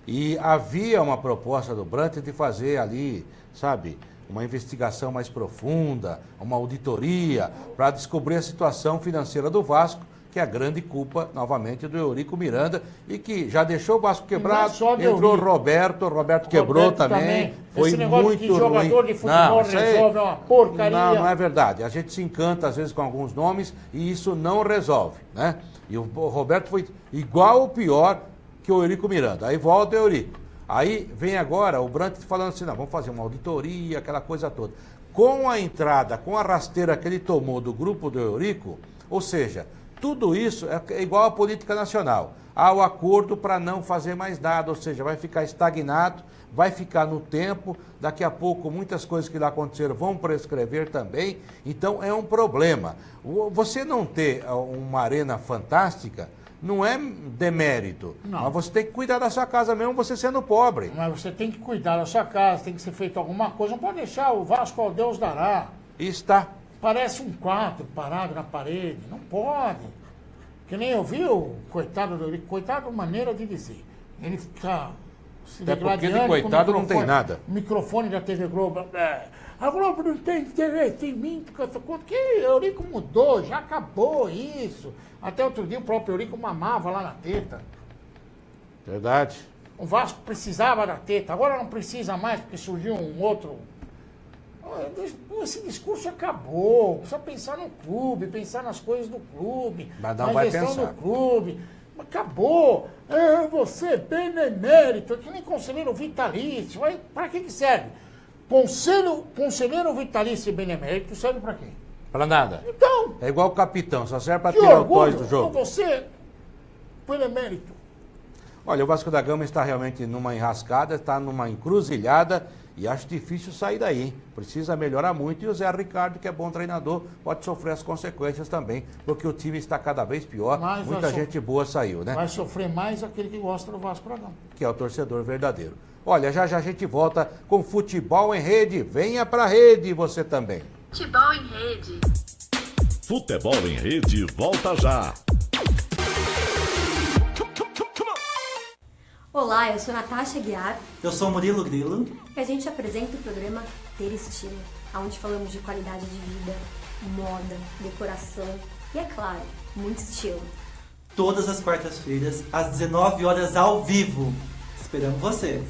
Speaker 2: E havia uma proposta do Brandt de fazer ali, sabe, uma investigação mais profunda, uma auditoria, para descobrir a situação financeira do Vasco, que é a grande culpa, novamente, do Eurico Miranda, e que já deixou o Vasco quebrado, entrou o Roberto quebrou também. Foi
Speaker 3: esse negócio
Speaker 2: muito
Speaker 3: de jogador
Speaker 2: ruim.
Speaker 3: de futebol resolve uma porcaria.
Speaker 2: Não é verdade. A gente se encanta, às vezes, com alguns nomes, e isso não resolve, né? E o Roberto foi igual ou pior que o Eurico Miranda. Aí volta o Eurico. Aí vem agora o Brandt falando assim, não, vamos fazer uma auditoria, aquela coisa toda. Com a entrada, com a rasteira que ele tomou do grupo do Eurico, ou seja, tudo isso é igual à política nacional. Há o acordo para não fazer mais nada, ou seja, vai ficar estagnado, vai ficar no tempo, daqui a pouco muitas coisas que lá aconteceram vão prescrever também, então é um problema. Você não ter uma arena fantástica não é demérito, mas você tem que cuidar da sua casa mesmo, você sendo pobre.
Speaker 3: Mas você tem que cuidar da sua casa, tem que ser feito alguma coisa, não pode deixar o Vasco ao Deus dará.
Speaker 2: Está.
Speaker 3: Parece um quadro parado na parede, não pode. Que nem eu vi o coitado do Eurico, coitado maneira de dizer. Ele fica se
Speaker 2: Até porque de
Speaker 3: degladiando com o
Speaker 2: coitado não tem
Speaker 3: microfone-
Speaker 2: nada.
Speaker 3: O microfone da TV Globo. A Globo não tem TV, tem mim, que Eurico mudou, já acabou isso. Até outro dia o próprio Eurico mamava lá na teta.
Speaker 2: Verdade.
Speaker 3: O Vasco precisava da teta, agora não precisa mais porque surgiu um outro. Esse discurso acabou. Precisa pensar no clube, pensar nas coisas do clube,
Speaker 2: Mas não
Speaker 3: na
Speaker 2: vai
Speaker 3: gestão
Speaker 2: pensar.
Speaker 3: do clube. Acabou. Você benemérito, que nem conselheiro vitalício. Para que serve? Conselheiro vitalício e benemérito serve para quê?
Speaker 2: Pra nada.
Speaker 3: Então.
Speaker 2: É igual o capitão, só serve pra
Speaker 3: Que
Speaker 2: tirar o
Speaker 3: orgulho
Speaker 2: toys do jogo.
Speaker 3: você, benemérito.
Speaker 2: Olha, o Vasco da Gama está realmente numa enrascada, está numa encruzilhada e acho difícil sair daí, hein? Precisa melhorar muito e o Zé Ricardo, que é bom treinador, pode sofrer as consequências também, porque o time está cada vez pior,
Speaker 3: Mas
Speaker 2: muita gente boa saiu, né?
Speaker 3: Vai sofrer mais aquele que gosta do Vasco da Gama.
Speaker 2: Que é o torcedor verdadeiro. Olha, já já a gente volta com Futebol em Rede. Venha pra rede você também.
Speaker 15: Futebol em Rede.
Speaker 1: Futebol em Rede volta já.
Speaker 11: Olá, eu sou Natasha Guiar.
Speaker 12: Eu sou Murilo Grilo.
Speaker 11: E a gente apresenta o programa Ter Estilo, onde falamos de qualidade de vida, moda, decoração e, é claro, muito estilo.
Speaker 12: Todas as quartas-feiras, às 19 horas ao vivo. Esperamos vocês.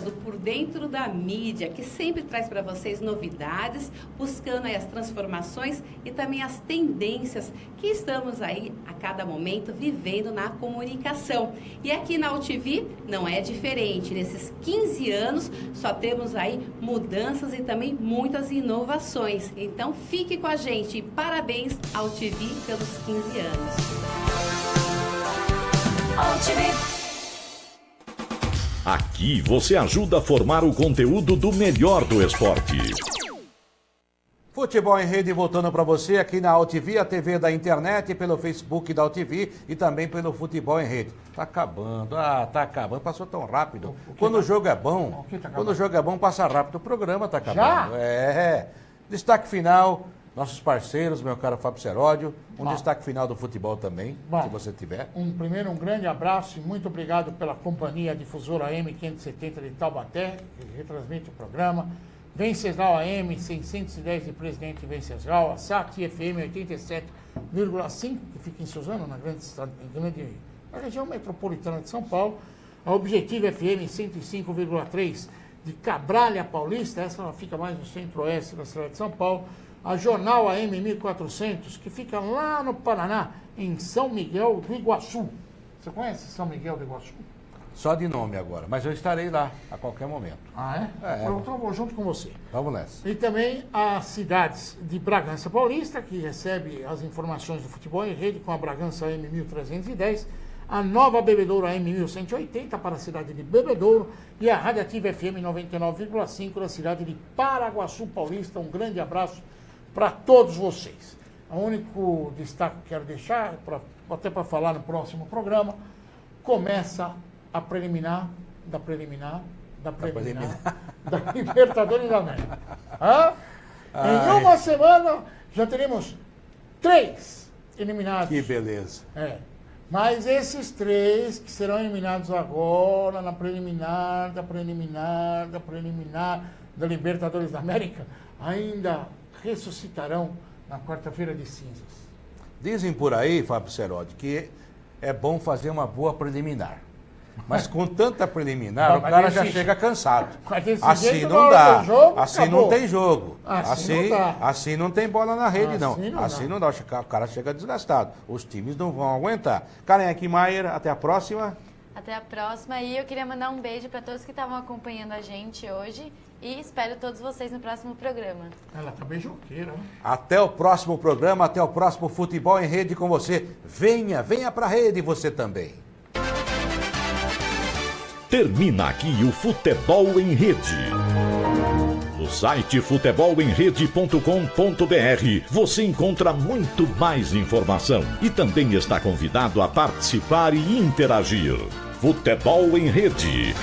Speaker 5: Do Por Dentro da Mídia, que sempre traz para vocês novidades, buscando aí as transformações e também as tendências que estamos aí a cada momento vivendo na comunicação. E aqui na UTV não é diferente. Nesses 15 anos só temos aí mudanças e também muitas inovações. Então fique com a gente e parabéns ao UTV pelos 15 anos.
Speaker 15: UTV.
Speaker 1: Aqui você ajuda a formar o conteúdo do melhor do esporte.
Speaker 2: Futebol em Rede voltando para você aqui na AltV, a TV da internet, pelo Facebook da AltV e também pelo Futebol em Rede. Tá acabando, tá acabando, passou tão rápido. Quando o jogo é bom, quando o jogo é bom, passa rápido. O programa tá acabando.
Speaker 3: Já?
Speaker 2: É. Destaque final, nossos parceiros, meu caro Fábio Seródio. Destaque final do futebol também, se você tiver.
Speaker 3: Primeiro, um grande abraço e muito obrigado pela companhia difusora AM570 de Taubaté, que retransmite o programa. Venceslau AM 610 de Presidente Venceslau, a SAT FM 87,5, que fica em Suzano, na região metropolitana de São Paulo. A Objetivo FM 105,3 de Cabralha Paulista, essa fica mais no centro-oeste da cidade de São Paulo. A Jornal AM 1400, que fica lá no Paraná, em São Miguel do Iguaçu. Você conhece São Miguel do Iguaçu?
Speaker 2: Só de nome agora, mas eu estarei lá a qualquer momento.
Speaker 3: Ah, é? Então eu vou junto com você.
Speaker 2: Vamos nessa.
Speaker 3: E também as cidades de Bragança Paulista, que recebe as informações do futebol em rede com a Bragança AM 1310, a Nova Bebedouro AM 1180 para a cidade de Bebedouro e a Radiativa FM 99,5 da cidade de Paraguaçu Paulista. Um grande abraço para todos vocês. O único destaque que quero deixar, até para falar no próximo programa, começa a preliminar da Libertadores da América. Em uma semana já teremos 3 eliminados.
Speaker 2: Que beleza.
Speaker 3: Mas esses 3 que serão eliminados agora na preliminar da Libertadores da América ainda ressuscitarão na quarta-feira de cinzas.
Speaker 2: Dizem por aí, Fábio Seródio, que é bom fazer uma boa preliminar. Mas com tanta preliminar, o cara já chega cansado. Assim não dá. Assim não tem jogo. Assim não tem bola na rede, não. Assim não dá. O cara chega desgastado. Os times não vão aguentar. Karen Eckmaier, até a próxima.
Speaker 4: Até a próxima. E eu queria mandar um beijo para todos que estavam acompanhando a gente hoje. E espero todos vocês no próximo programa.
Speaker 3: Ela tá beijoqueira.
Speaker 2: Até o próximo programa, até o próximo Futebol em Rede com você. Venha pra rede você também.
Speaker 1: Termina aqui o Futebol em Rede. O No site futebolemrede.com.br você encontra muito mais informação e também está convidado a participar e interagir. Futebol em Rede.